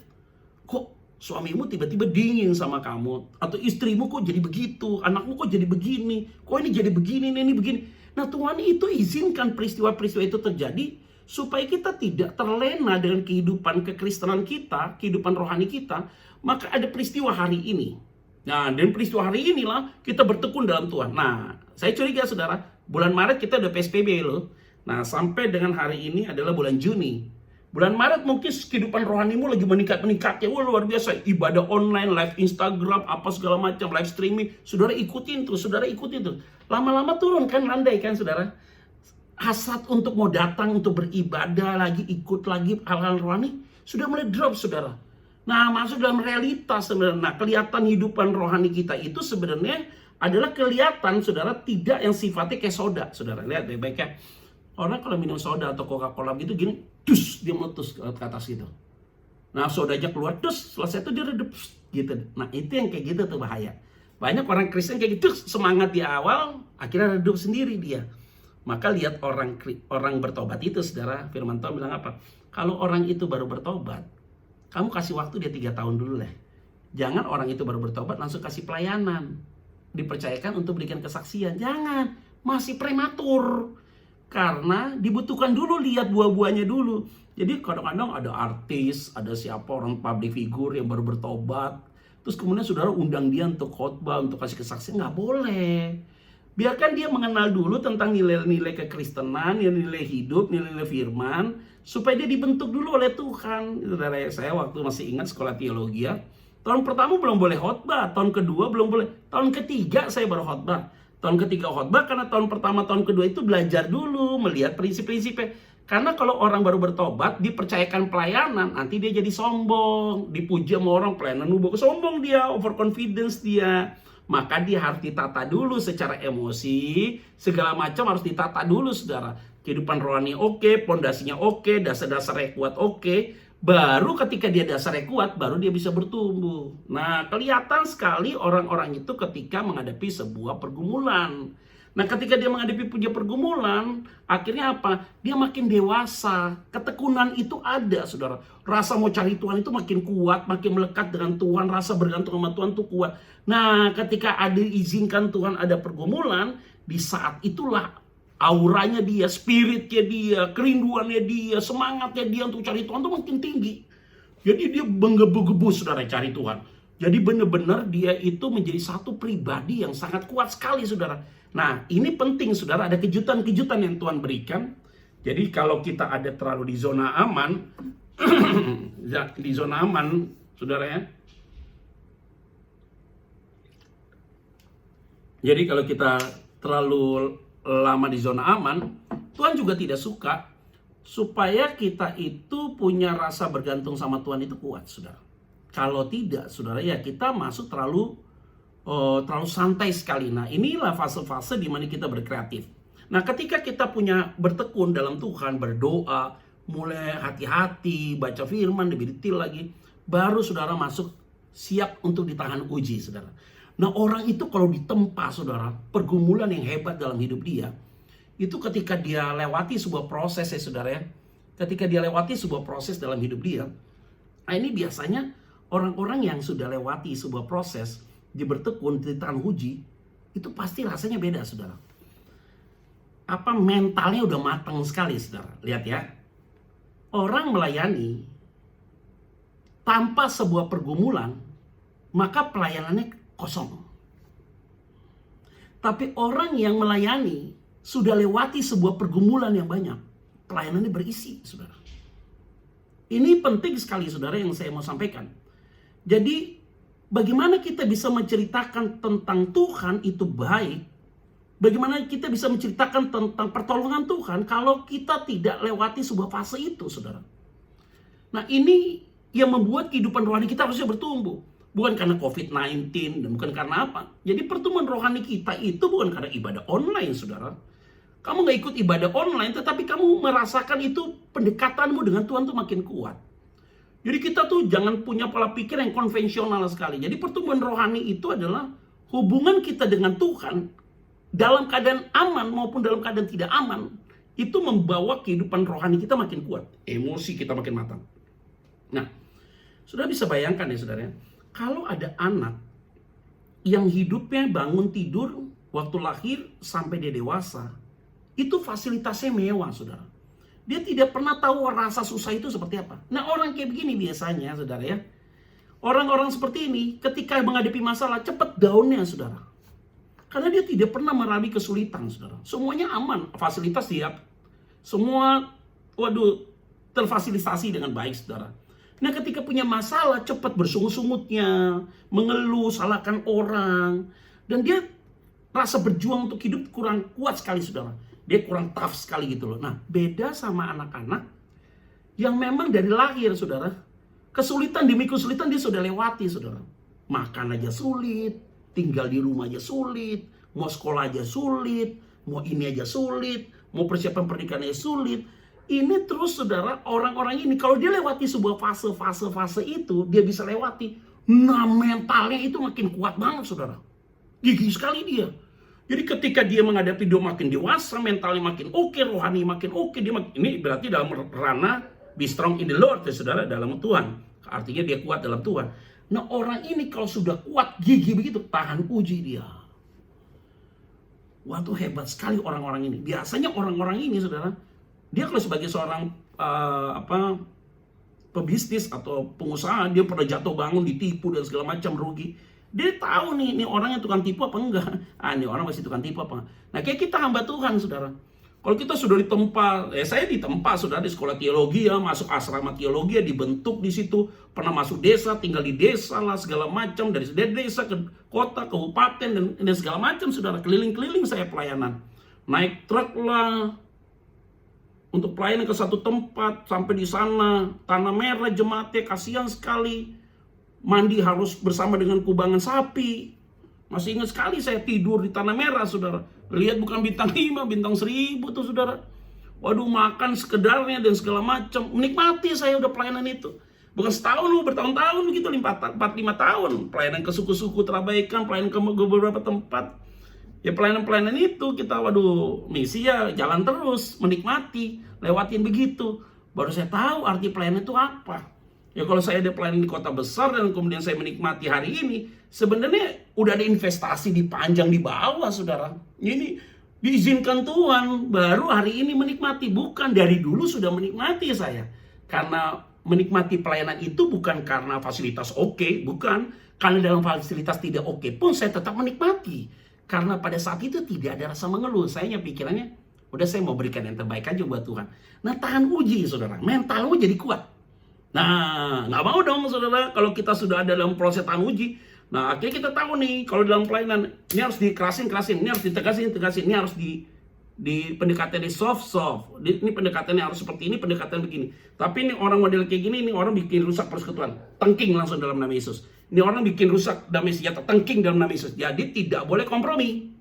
[SPEAKER 1] Kok suamimu tiba-tiba dingin sama kamu? Atau istrimu kok jadi begitu? Anakmu kok jadi begini? Kok ini jadi begini, ini begini? Nah, Tuhan itu izinkan peristiwa-peristiwa itu terjadi supaya kita tidak terlena dengan kehidupan kekristenan kita, kehidupan rohani kita. Maka ada peristiwa hari ini. Nah, dan peristiwa hari inilah kita bertekun dalam Tuhan. Nah, saya curiga, saudara, bulan Maret kita udah PSBB loh. Nah, sampai dengan hari ini adalah bulan Juni. Bulan Maret mungkin kehidupan rohanimu lagi meningkat-meningkatnya. Wah, luar biasa. Ibadah online, live Instagram, apa segala macam, live streaming. Saudara ikutin terus, saudara ikutin terus. Lama-lama turun kan, landai kan, saudara. Hasrat untuk mau datang, untuk beribadah lagi, ikut lagi hal-hal rohani, sudah mulai drop, saudara. Nah, masuk dalam realitas sebenarnya. Nah, kelihatan hidupan rohani kita itu sebenarnya adalah kelihatan, saudara, tidak yang sifatnya kayak soda, saudara. Lihat baik-baik ya. Orang kalau minum soda atau Coca-Cola gitu gini, dus, dia meletus ke atas gitu. Nah, sodanya keluar, dus, selesai itu dia redup gitu. Nah, itu yang kayak gitu tuh bahaya. Banyak orang Kristen kayak gitu, semangat di awal, akhirnya redup sendiri dia. Maka lihat orang bertobat itu, saudara, firman Tuhan bilang apa? Kalau orang itu baru bertobat, kamu kasih waktu dia 3 tahun dulu lah. Jangan orang itu baru bertobat langsung kasih pelayanan. Dipercayakan untuk berikan kesaksian. Jangan, masih prematur. Karena dibutuhkan dulu, lihat buah-buahnya dulu. Jadi kadang-kadang ada artis, ada siapa orang public figure yang baru bertobat, terus kemudian saudara undang dia untuk khotbah, untuk kasih kesaksian. Nggak boleh. Biarkan dia mengenal dulu tentang nilai-nilai kekristenan, nilai-nilai hidup, nilai-nilai firman, supaya dia dibentuk dulu oleh Tuhan. Saudara, saya waktu masih ingat sekolah teologi ya, tahun pertama belum boleh khotbah, tahun kedua belum boleh, tahun ketiga saya baru khotbah. Tahun ketiga khotbah, karena tahun pertama, tahun kedua itu belajar dulu, melihat prinsip-prinsipnya. Karena kalau orang baru bertobat, dipercayakan pelayanan, nanti dia jadi sombong, dipuji sama orang, pelayanan sombong dia, overconfidence dia. Maka dia harus ditata dulu secara emosi, segala macam harus ditata dulu, saudara. Kehidupan rohani oke, pondasinya oke, dasar-dasarnya kuat oke. Baru ketika dia dasarnya kuat, baru dia bisa bertumbuh. Nah, kelihatan sekali orang-orang itu ketika menghadapi sebuah pergumulan. Nah, ketika dia menghadapi punya pergumulan, akhirnya apa? Dia makin dewasa. Ketekunan itu ada, saudara. Rasa mau cari Tuhan itu makin kuat, makin melekat dengan Tuhan. Rasa bergantung sama Tuhan itu kuat. Nah, ketika ada izinkan Tuhan ada pergumulan, di saat itulah auranya dia, spiritnya dia, kerinduannya dia, semangatnya dia untuk cari Tuhan itu makin tinggi. Jadi dia menggebu-gebu, saudara, cari Tuhan. Jadi benar-benar dia itu menjadi satu pribadi yang sangat kuat sekali, saudara. Nah, ini penting, saudara, ada kejutan-kejutan yang Tuhan berikan. Jadi kalau kita ada terlalu di zona aman, di zona aman, saudara ya. Jadi kalau kita terlalu lama di zona aman, Tuhan juga tidak suka supaya kita itu punya rasa bergantung sama Tuhan itu kuat, saudara. Kalau tidak, saudara, ya kita masuk terlalu terlalu santai sekali. Nah, inilah fase-fase di mana kita berkreatif. Nah, ketika kita punya bertekun dalam Tuhan, berdoa, mulai hati-hati, baca firman, lebih detail lagi, baru saudara masuk siap untuk ditahan uji, saudara. Nah, orang itu kalau ditempa, saudara, pergumulan yang hebat dalam hidup dia, itu ketika dia lewati sebuah proses ya, saudara ya. Ketika dia lewati sebuah proses dalam hidup dia, nah ini biasanya orang-orang yang sudah lewati sebuah proses, dia bertekun, ditahan uji, itu pasti rasanya beda, saudara. Apa mentalnya udah matang sekali, saudara. Lihat ya, orang melayani tanpa sebuah pergumulan, maka pelayanannya kosong. Tapi orang yang melayani sudah lewati sebuah pergumulan yang banyak, pelayanannya berisi, saudara. Ini penting sekali, saudara, yang saya mau sampaikan. Jadi, bagaimana kita bisa menceritakan tentang Tuhan itu baik? Bagaimana kita bisa menceritakan tentang pertolongan Tuhan kalau kita tidak lewati sebuah fase itu, saudara? Nah, ini yang membuat kehidupan rohani kita harusnya bertumbuh. Bukan karena COVID-19 dan bukan karena apa. Jadi pertumbuhan rohani kita itu bukan karena ibadah online, saudara. Kamu gak ikut ibadah online, tetapi kamu merasakan itu pendekatanmu dengan Tuhan tuh makin kuat. Jadi kita tuh jangan punya pola pikir yang konvensional sekali. Jadi pertumbuhan rohani itu adalah hubungan kita dengan Tuhan dalam keadaan aman maupun dalam keadaan tidak aman. Itu membawa kehidupan rohani kita makin kuat. Emosi kita makin matang. Nah, sudah bisa bayangkan ya, saudara, kalau ada anak yang hidupnya bangun tidur waktu lahir sampai dia dewasa, itu fasilitasnya mewah, saudara. Dia tidak pernah tahu rasa susah itu seperti apa. Nah, orang kayak begini biasanya, saudara ya, orang-orang seperti ini ketika menghadapi masalah cepat down-nya, saudara. Karena dia tidak pernah mengalami kesulitan, saudara. Semuanya aman, fasilitas siap. Semua, terfasilitasi dengan baik, saudara. Nah, ketika punya masalah, cepat bersungut-sungutnya, mengeluh, salahkan orang. Dan dia rasa berjuang untuk hidup kurang kuat sekali, saudara. Dia kurang tough sekali gitu loh. Nah, beda sama anak-anak yang memang dari lahir, saudara. Kesulitan demi kesulitan dia sudah lewati, saudara. Makan aja sulit, tinggal di rumah aja sulit, mau sekolah aja sulit, mau ini aja sulit, mau persiapan pernikahan aja sulit. Ini terus, saudara, orang-orang ini kalau dia lewati sebuah fase itu, dia bisa lewati. Nah, mentalnya itu makin kuat banget, saudara. Gigih sekali dia. Jadi ketika dia menghadapi dia makin dewasa, mentalnya makin oke, rohani makin oke, ini berarti dalam ranah be strong in the Lord, ya, saudara, dalam Tuhan. Artinya dia kuat dalam Tuhan. Nah, orang ini kalau sudah kuat, gigih begitu, tahan uji dia. Waduh, hebat sekali orang-orang ini. Biasanya orang-orang ini, saudara, dia kalau sebagai seorang pebisnis atau pengusaha, dia pernah jatuh bangun, ditipu dan segala macam, rugi. Dia tahu nih, ini orangnya tukang tipu apa enggak. Ini orang masih tukang tipu apa enggak. Nah, kayak kita hamba Tuhan, saudara. Kalau kita sudah ditempa, saya ditempa, saudara, di sekolah teologi ya, masuk asrama teologi ya, dibentuk di situ. Pernah masuk desa, tinggal di desa lah, segala macam. Dari desa ke kota, kabupaten, dan segala macam, saudara. Keliling-keliling saya pelayanan. Naik truk lah, untuk pelayanan ke satu tempat, sampai di sana, Tanah Merah jemaatnya, kasihan sekali. Mandi harus bersama dengan kubangan sapi. Masih ingat sekali saya tidur di Tanah Merah, saudara. Lihat bukan bintang 5, bintang 1000 tuh, saudara. Waduh, makan sekedarnya dan segala macam. Menikmati saya udah pelayanan itu. Bukan setahun, bertahun-tahun begitu, 4-5 tahun. Pelayanan ke suku-suku terabaikan, pelayanan ke beberapa tempat. Ya, pelayanan-pelayanan itu kita, misi ya jalan terus, menikmati, lewatin begitu. Baru saya tahu arti pelayanan itu apa. Ya, kalau saya ada pelayanan di kota besar dan kemudian saya menikmati hari ini, sebenarnya udah ada investasi dipanjang di bawah, saudara. Ini diizinkan Tuhan, baru hari ini menikmati. Bukan dari dulu sudah menikmati saya. Karena menikmati pelayanan itu bukan karena fasilitas oke, bukan. Karena dalam fasilitas tidak oke pun saya tetap menikmati. Karena pada saat itu tidak ada rasa mengeluh. Saya pikirannya, udah saya mau berikan yang terbaik aja buat Tuhan. Nah, tahan uji, saudara. Mentalmu jadi kuat. Nah, nggak mau dong, saudara, kalau kita sudah ada dalam proses tahan uji. Nah, akhirnya kita tahu nih, kalau dalam pelayanan, ini harus dikerasin, ini harus ditegasin, ini harus di pendekatannya soft. Ini pendekatannya harus seperti ini, pendekatan begini. Tapi ini orang model kayak gini, ini orang bikin rusak persekutuan. Tengking langsung dalam nama Yesus. Ini orang bikin rusak damai sejahtera, tengking dalam damai sejahtera. Jadi tidak boleh kompromi.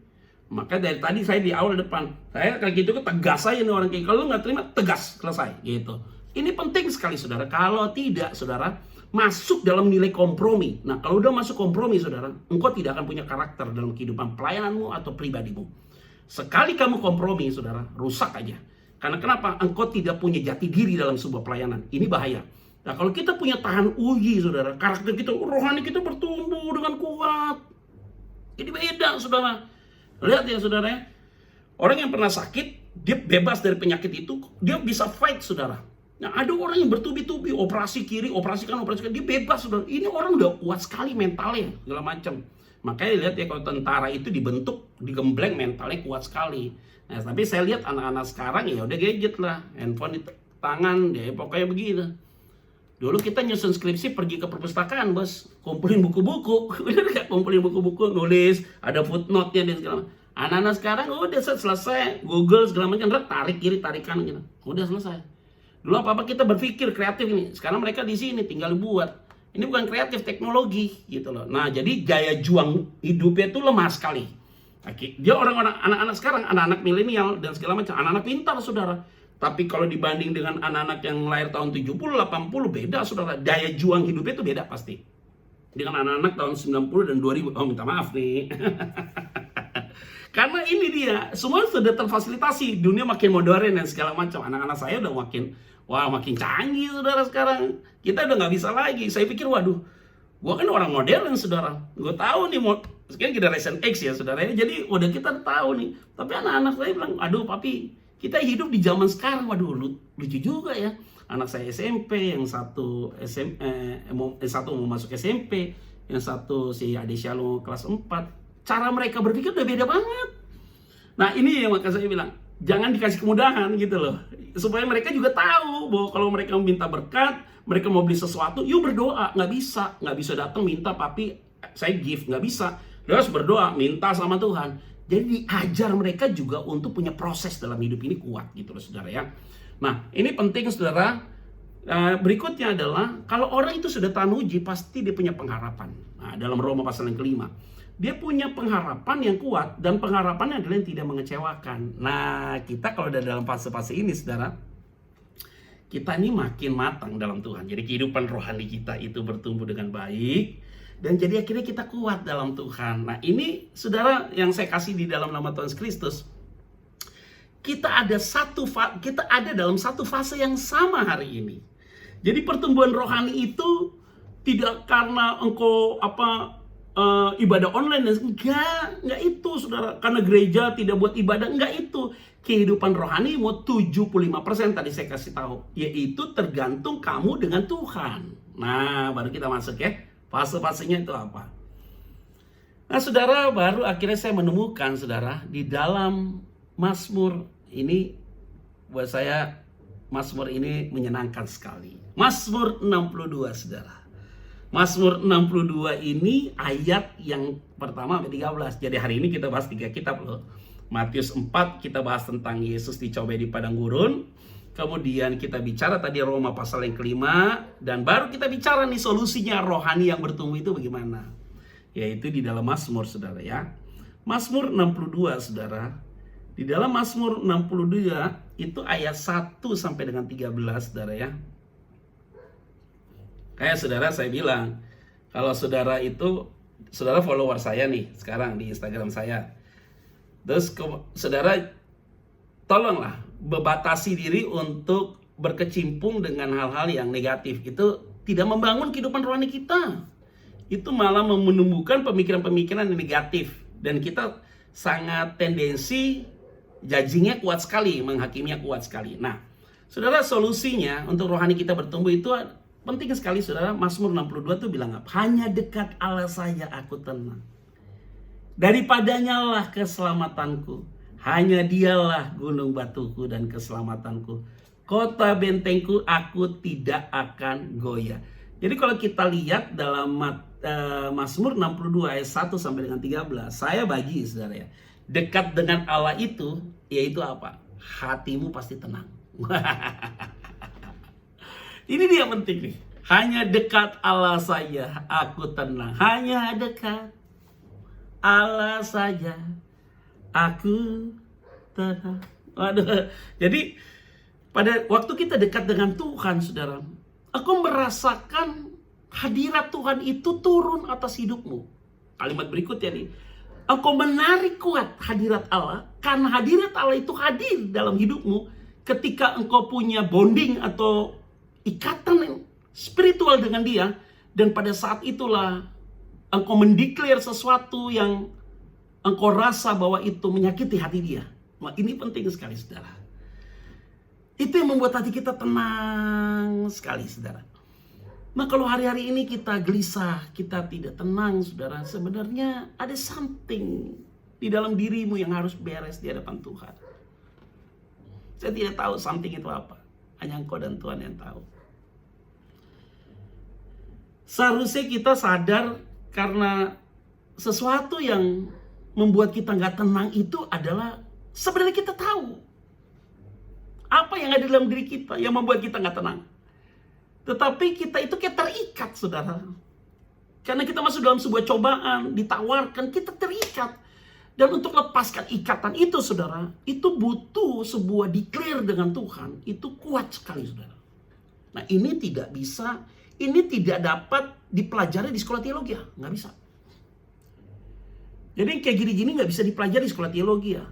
[SPEAKER 1] Maka dari tadi saya di awal depan, saya kayak gitu tegas aja nih orang kayak, kalau nggak terima tegas, selesai gitu. Ini penting sekali saudara. Kalau tidak saudara, masuk dalam nilai kompromi. Nah kalau udah masuk kompromi saudara, engkau tidak akan punya karakter dalam kehidupan pelayananmu atau pribadimu. Sekali kamu kompromi saudara, rusak aja. Karena kenapa? Engkau tidak punya jati diri dalam sebuah pelayanan. Ini bahaya. Nah kalau kita punya tahan uji saudara, karakter kita, rohani kita bertumbuh dengan kuat. Ini beda saudara. Lihat ya saudara ya. Orang yang pernah sakit, dia bebas dari penyakit itu, dia bisa fight saudara. Nah ada orang yang bertubi-tubi, operasi kiri, operasi kanan, dia bebas saudara. Ini orang udah kuat sekali mentalnya, segala macam. Makanya lihat ya kalau tentara itu dibentuk, digembleng mentalnya kuat sekali. Nah tapi saya lihat anak-anak sekarang ya udah gadget lah, handphone di tangan, ya pokoknya begitu. Dulu kita nyusun skripsi pergi ke perpustakaan bos, kumpulin buku-buku, bener gak? Kumpulin buku-buku, nulis, ada footnote-nya dan segala macam. Anak-anak sekarang udah selesai, Google segala macam, tarik kiri, tarik kanan gitu, udah selesai. Dulu apa-apa kita berpikir kreatif ini, sekarang mereka di sini tinggal buat. Ini bukan kreatif, teknologi gitu loh. Nah jadi gaya juang hidupnya itu lemah sekali. Dia orang-orang anak-anak sekarang, anak-anak milenial dan segala macam, anak-anak pintar saudara. Tapi kalau dibanding dengan anak-anak yang lahir tahun 70, 80 beda saudara. Daya juang hidupnya itu beda pasti. Dengan anak-anak tahun 90 dan 2000. Oh minta maaf nih. Karena ini dia, semua sudah terfasilitasi. Dunia makin modern dan segala macam. Anak-anak saya udah makin canggih saudara sekarang. Kita udah nggak bisa lagi. Saya pikir waduh, gua kan orang modern saudara. Gua tahu nih, sekarang generation X ya saudara. Jadi udah kita tahu nih. Tapi anak-anak saya bilang, aduh papi, kita hidup di zaman sekarang. Waduh lucu juga ya. Anak saya SMP, yang satu satu mau masuk SMP, yang satu si Ade Shalom kelas 4. Cara mereka berpikir udah beda banget. Nah ini yang maka saya bilang, jangan dikasih kemudahan gitu loh. Supaya mereka juga tahu bahwa kalau mereka minta berkat, mereka mau beli sesuatu, yuk berdoa. Nggak bisa datang minta papi saya gift, nggak bisa. Dia harus berdoa, minta sama Tuhan. Jadi diajar mereka juga untuk punya proses dalam hidup ini kuat gitu loh saudara ya. Nah ini penting saudara. Berikutnya adalah kalau orang itu sudah tahan uji pasti dia punya pengharapan. Nah dalam Roma pasal yang kelima, dia punya pengharapan yang kuat dan pengharapannya adalah yang tidak mengecewakan. Nah kita kalau dalam fase-fase ini saudara, kita ini makin matang dalam Tuhan. Jadi kehidupan rohani kita itu bertumbuh dengan baik. Dan jadi akhirnya kita kuat dalam Tuhan. Nah ini saudara yang saya kasih di dalam nama Tuhan Kristus. Kita ada dalam satu fase yang sama hari ini. Jadi pertumbuhan rohani itu tidak karena engkau ibadah online dan enggak itu saudara. Karena gereja tidak buat ibadah, enggak itu. Kehidupan rohani mau 75% tadi saya kasih tahu. Yaitu tergantung kamu dengan Tuhan. Nah baru kita masuk ya. Fase-fasenya itu apa? Nah saudara, baru akhirnya saya menemukan saudara di dalam Mazmur ini, buat saya Mazmur ini menyenangkan sekali. Mazmur 62 saudara. Mazmur 62 ini ayat yang pertama sampai 13. Jadi hari ini kita bahas 3 kitab loh. Matius 4 kita bahas tentang Yesus dicobai di padang gurun. Kemudian kita bicara tadi Roma pasal yang kelima. Dan baru kita bicara nih solusinya rohani yang bertumbuh itu bagaimana. Yaitu di dalam Mazmur saudara ya. Mazmur 62 saudara. Di dalam Mazmur 62 itu ayat 1 sampai dengan 13 saudara ya. Kayak saudara saya bilang. Kalau saudara itu, saudara follower saya nih sekarang di Instagram saya. Terus saudara tolonglah membatasi diri untuk berkecimpung dengan hal-hal yang negatif. Itu tidak membangun kehidupan rohani kita. Itu malah menumbuhkan pemikiran-pemikiran yang negatif. Dan kita sangat tendensi judging-nya kuat sekali, menghakiminya kuat sekali. Nah, saudara solusinya untuk rohani kita bertumbuh itu penting sekali saudara. Mazmur 62 itu bilang apa? Hanya dekat Allah saja aku tenang. Daripadanya lah keselamatanku. Hanya dialah gunung batuku dan keselamatanku. Kota bentengku, aku tidak akan goyah. Jadi kalau kita lihat dalam Mazmur 62 ayat 1 sampai dengan 13. Saya bagi saudara ya. Dekat dengan Allah itu, yaitu apa? Hatimu pasti tenang. Ini dia penting nih. Hanya dekat Allah saja aku tenang. Hanya dekat Allah saja aku tenang. Waduh. Jadi pada waktu kita dekat dengan Tuhan, saudara, aku merasakan hadirat Tuhan itu turun atas hidupmu. Kalimat berikutnya nih. Engkau menarik kuat hadirat Allah, karena hadirat Allah itu hadir dalam hidupmu ketika engkau punya bonding atau ikatan spiritual dengan dia. Dan pada saat itulah engkau mendeklar sesuatu yang engkau rasa bahwa itu menyakiti hati dia. Wah, ini penting sekali, saudara. Itu yang membuat hati kita tenang sekali, saudara. Nah, kalau hari-hari ini kita gelisah, kita tidak tenang, saudara, sebenarnya ada something di dalam dirimu yang harus beres di hadapan Tuhan. Saya tidak tahu something itu apa. Hanya engkau dan Tuhan yang tahu. Seharusnya kita sadar karena sesuatu yang membuat kita nggak tenang itu adalah sebenarnya kita tahu apa yang ada dalam diri kita yang membuat kita nggak tenang. Tetapi kita itu kayak terikat, saudara. Karena kita masuk dalam sebuah cobaan, ditawarkan, kita terikat. Dan untuk lepaskan ikatan itu, saudara, itu butuh sebuah declare dengan Tuhan. Itu kuat sekali, saudara. Nah, ini tidak bisa, ini tidak dapat dipelajari di sekolah teologi, ya. Nggak bisa. Jadi kayak gini-gini nggak bisa dipelajari di sekolah teologi, ya.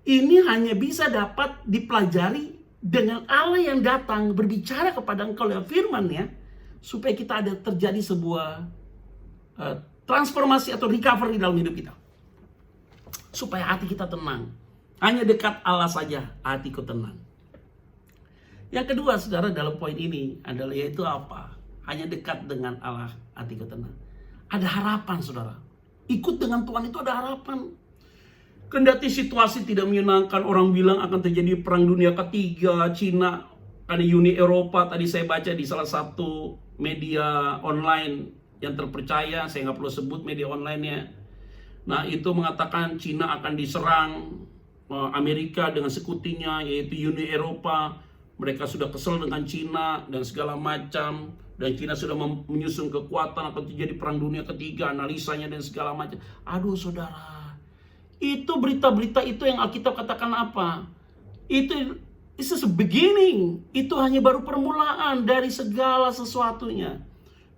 [SPEAKER 1] Ini hanya bisa dapat dipelajari dengan Allah yang datang berbicara kepada engkau lewat firman-Nya, supaya kita ada terjadi sebuah transformasi atau recovery dalam hidup kita. Supaya hati kita tenang. Hanya dekat Allah saja hatiku tenang. Yang kedua, saudara, dalam poin ini adalah yaitu apa? Hanya dekat dengan Allah hatiku tenang. Ada harapan, saudara. Ikut dengan Tuhan itu ada harapan. Kendati situasi tidak menyenangkan, orang bilang akan terjadi perang dunia ketiga, Cina, ada Uni Eropa, tadi saya baca di salah satu media online yang terpercaya, saya nggak perlu sebut media online-nya. Nah, itu mengatakan Cina akan diserang Amerika dengan sekutinya, yaitu Uni Eropa. Mereka sudah kesel dengan Cina dan segala macam. Dan Cina sudah menyusun kekuatan, akan terjadi perang dunia ketiga, analisanya dan segala macam. Aduh, saudara. Itu berita-berita itu yang Alkitab katakan apa? Itu is a beginning. Itu hanya baru permulaan dari segala sesuatunya.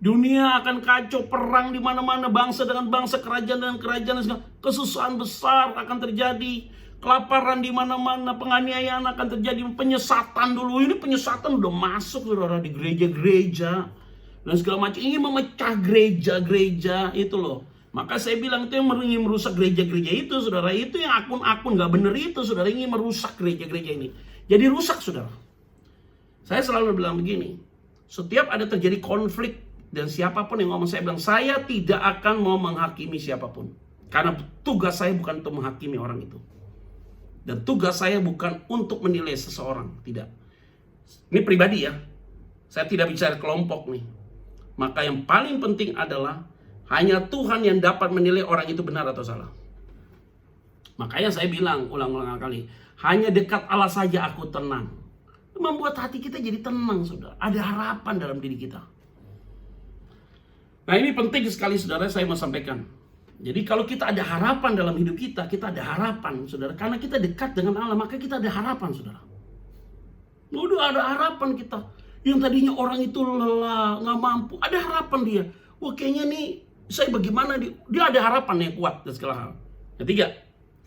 [SPEAKER 1] Dunia akan kacau, perang di mana-mana, bangsa dengan bangsa, kerajaan dengan kerajaan, kesusahan besar akan terjadi, kelaparan di mana-mana, penganiayaan akan terjadi, penyesatan dulu. Ini penyesatan udah masuk, saudara, di gereja-gereja dan segala macam. Ingin memecah gereja-gereja itu loh. Maka saya bilang itu yang ingin merusak gereja-gereja itu, saudara. Itu yang akun-akun gak bener itu, saudara, ingin merusak gereja-gereja ini. Jadi rusak, saudara. Saya selalu bilang begini. Setiap ada terjadi konflik dan siapapun yang ngomong, saya bilang, saya tidak akan mau menghakimi siapapun. Karena tugas saya bukan untuk menghakimi orang itu. Dan tugas saya bukan untuk menilai seseorang. Tidak. Ini pribadi, ya. Saya tidak bicara kelompok nih. Maka yang paling penting adalah hanya Tuhan yang dapat menilai orang itu benar atau salah. Makanya saya bilang ulang-ulang kali, hanya dekat Allah saja aku tenang. Membuat hati kita jadi tenang, saudara. Ada harapan dalam diri kita. Nah, ini penting sekali, saudara, saya mau sampaikan. Jadi kalau kita ada harapan dalam hidup kita, kita ada harapan, saudara. Karena kita dekat dengan Allah, maka kita ada harapan, saudara. Udah ada harapan kita. Yang tadinya orang itu lelah, gak mampu, ada harapan dia. Wah, kayaknya nih, saya bagaimana, dia ada harapan yang kuat dan segala hal. Ketiga,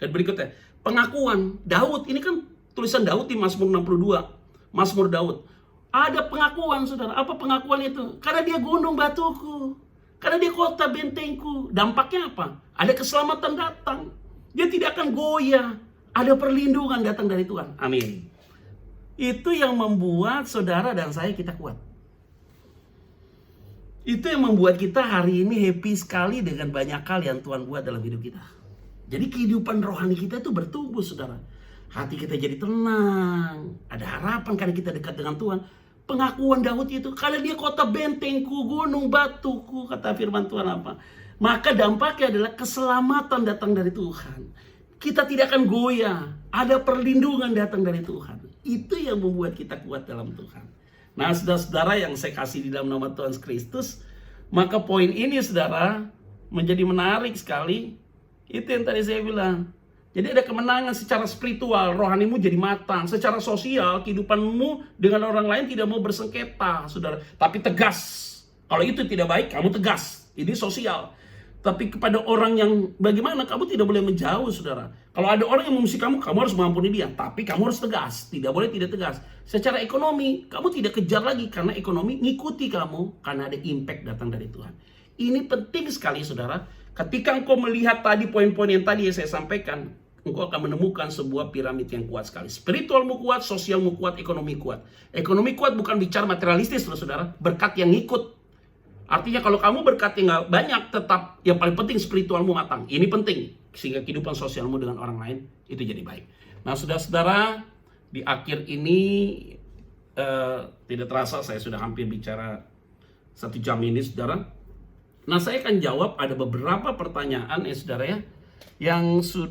[SPEAKER 1] dan berikutnya, pengakuan Daud. Ini kan tulisan Daud di Mazmur 62, Mazmur Daud. Ada pengakuan, saudara. Apa pengakuan itu? Karena dia gunung batuku, karena dia kota bentengku. Dampaknya apa? Ada keselamatan datang. Dia tidak akan goyah. Ada perlindungan datang dari Tuhan. Amin. Itu yang membuat saudara dan saya kita kuat. Itu yang membuat kita hari ini happy sekali dengan banyak hal yang Tuhan buat dalam hidup kita. Jadi kehidupan rohani kita itu bertumbuh, saudara. Hati kita jadi tenang. Ada harapan karena kita dekat dengan Tuhan. Pengakuan Daud itu, karena dia kota bentengku, gunung batuku, kata firman Tuhan apa? Maka dampaknya adalah keselamatan datang dari Tuhan. Kita tidak akan goyah. Ada perlindungan datang dari Tuhan. Itu yang membuat kita kuat dalam Tuhan. Nah, saudara-saudara yang saya kasih di dalam nama Tuhan Kristus, maka poin ini saudara menjadi menarik sekali. Itu yang tadi saya bilang. Jadi ada kemenangan secara spiritual, rohanimu jadi matang. Secara sosial, kehidupanmu dengan orang lain tidak mau bersengketa, saudara. Tapi tegas. Kalau itu tidak baik, kamu tegas. Ini sosial. Tapi kepada orang yang bagaimana, kamu tidak boleh menjauh, saudara. Kalau ada orang yang memusuhi kamu, kamu harus mengampuni dia. Tapi kamu harus tegas. Tidak boleh tidak tegas. Secara ekonomi, kamu tidak kejar lagi. Karena ekonomi ngikuti kamu. Karena ada impact datang dari Tuhan. Ini penting sekali, saudara. Ketika engkau melihat tadi poin-poin yang tadi yang saya sampaikan, engkau akan menemukan sebuah piramid yang kuat sekali. Spiritualmu kuat, sosialmu kuat, ekonomi kuat. Ekonomi kuat bukan bicara materialistis, saudara. Berkat yang ngikut. Artinya kalau kamu berkat yang nggak banyak, tetap yang paling penting spiritualmu matang. Ini penting. Sehingga kehidupan sosialmu dengan orang lain itu jadi baik. Nah, saudara-saudara, di akhir ini tidak terasa saya sudah hampir bicara 1 jam ini, saudara. Nah, saya akan jawab ada beberapa pertanyaan saudara ya, yang sudah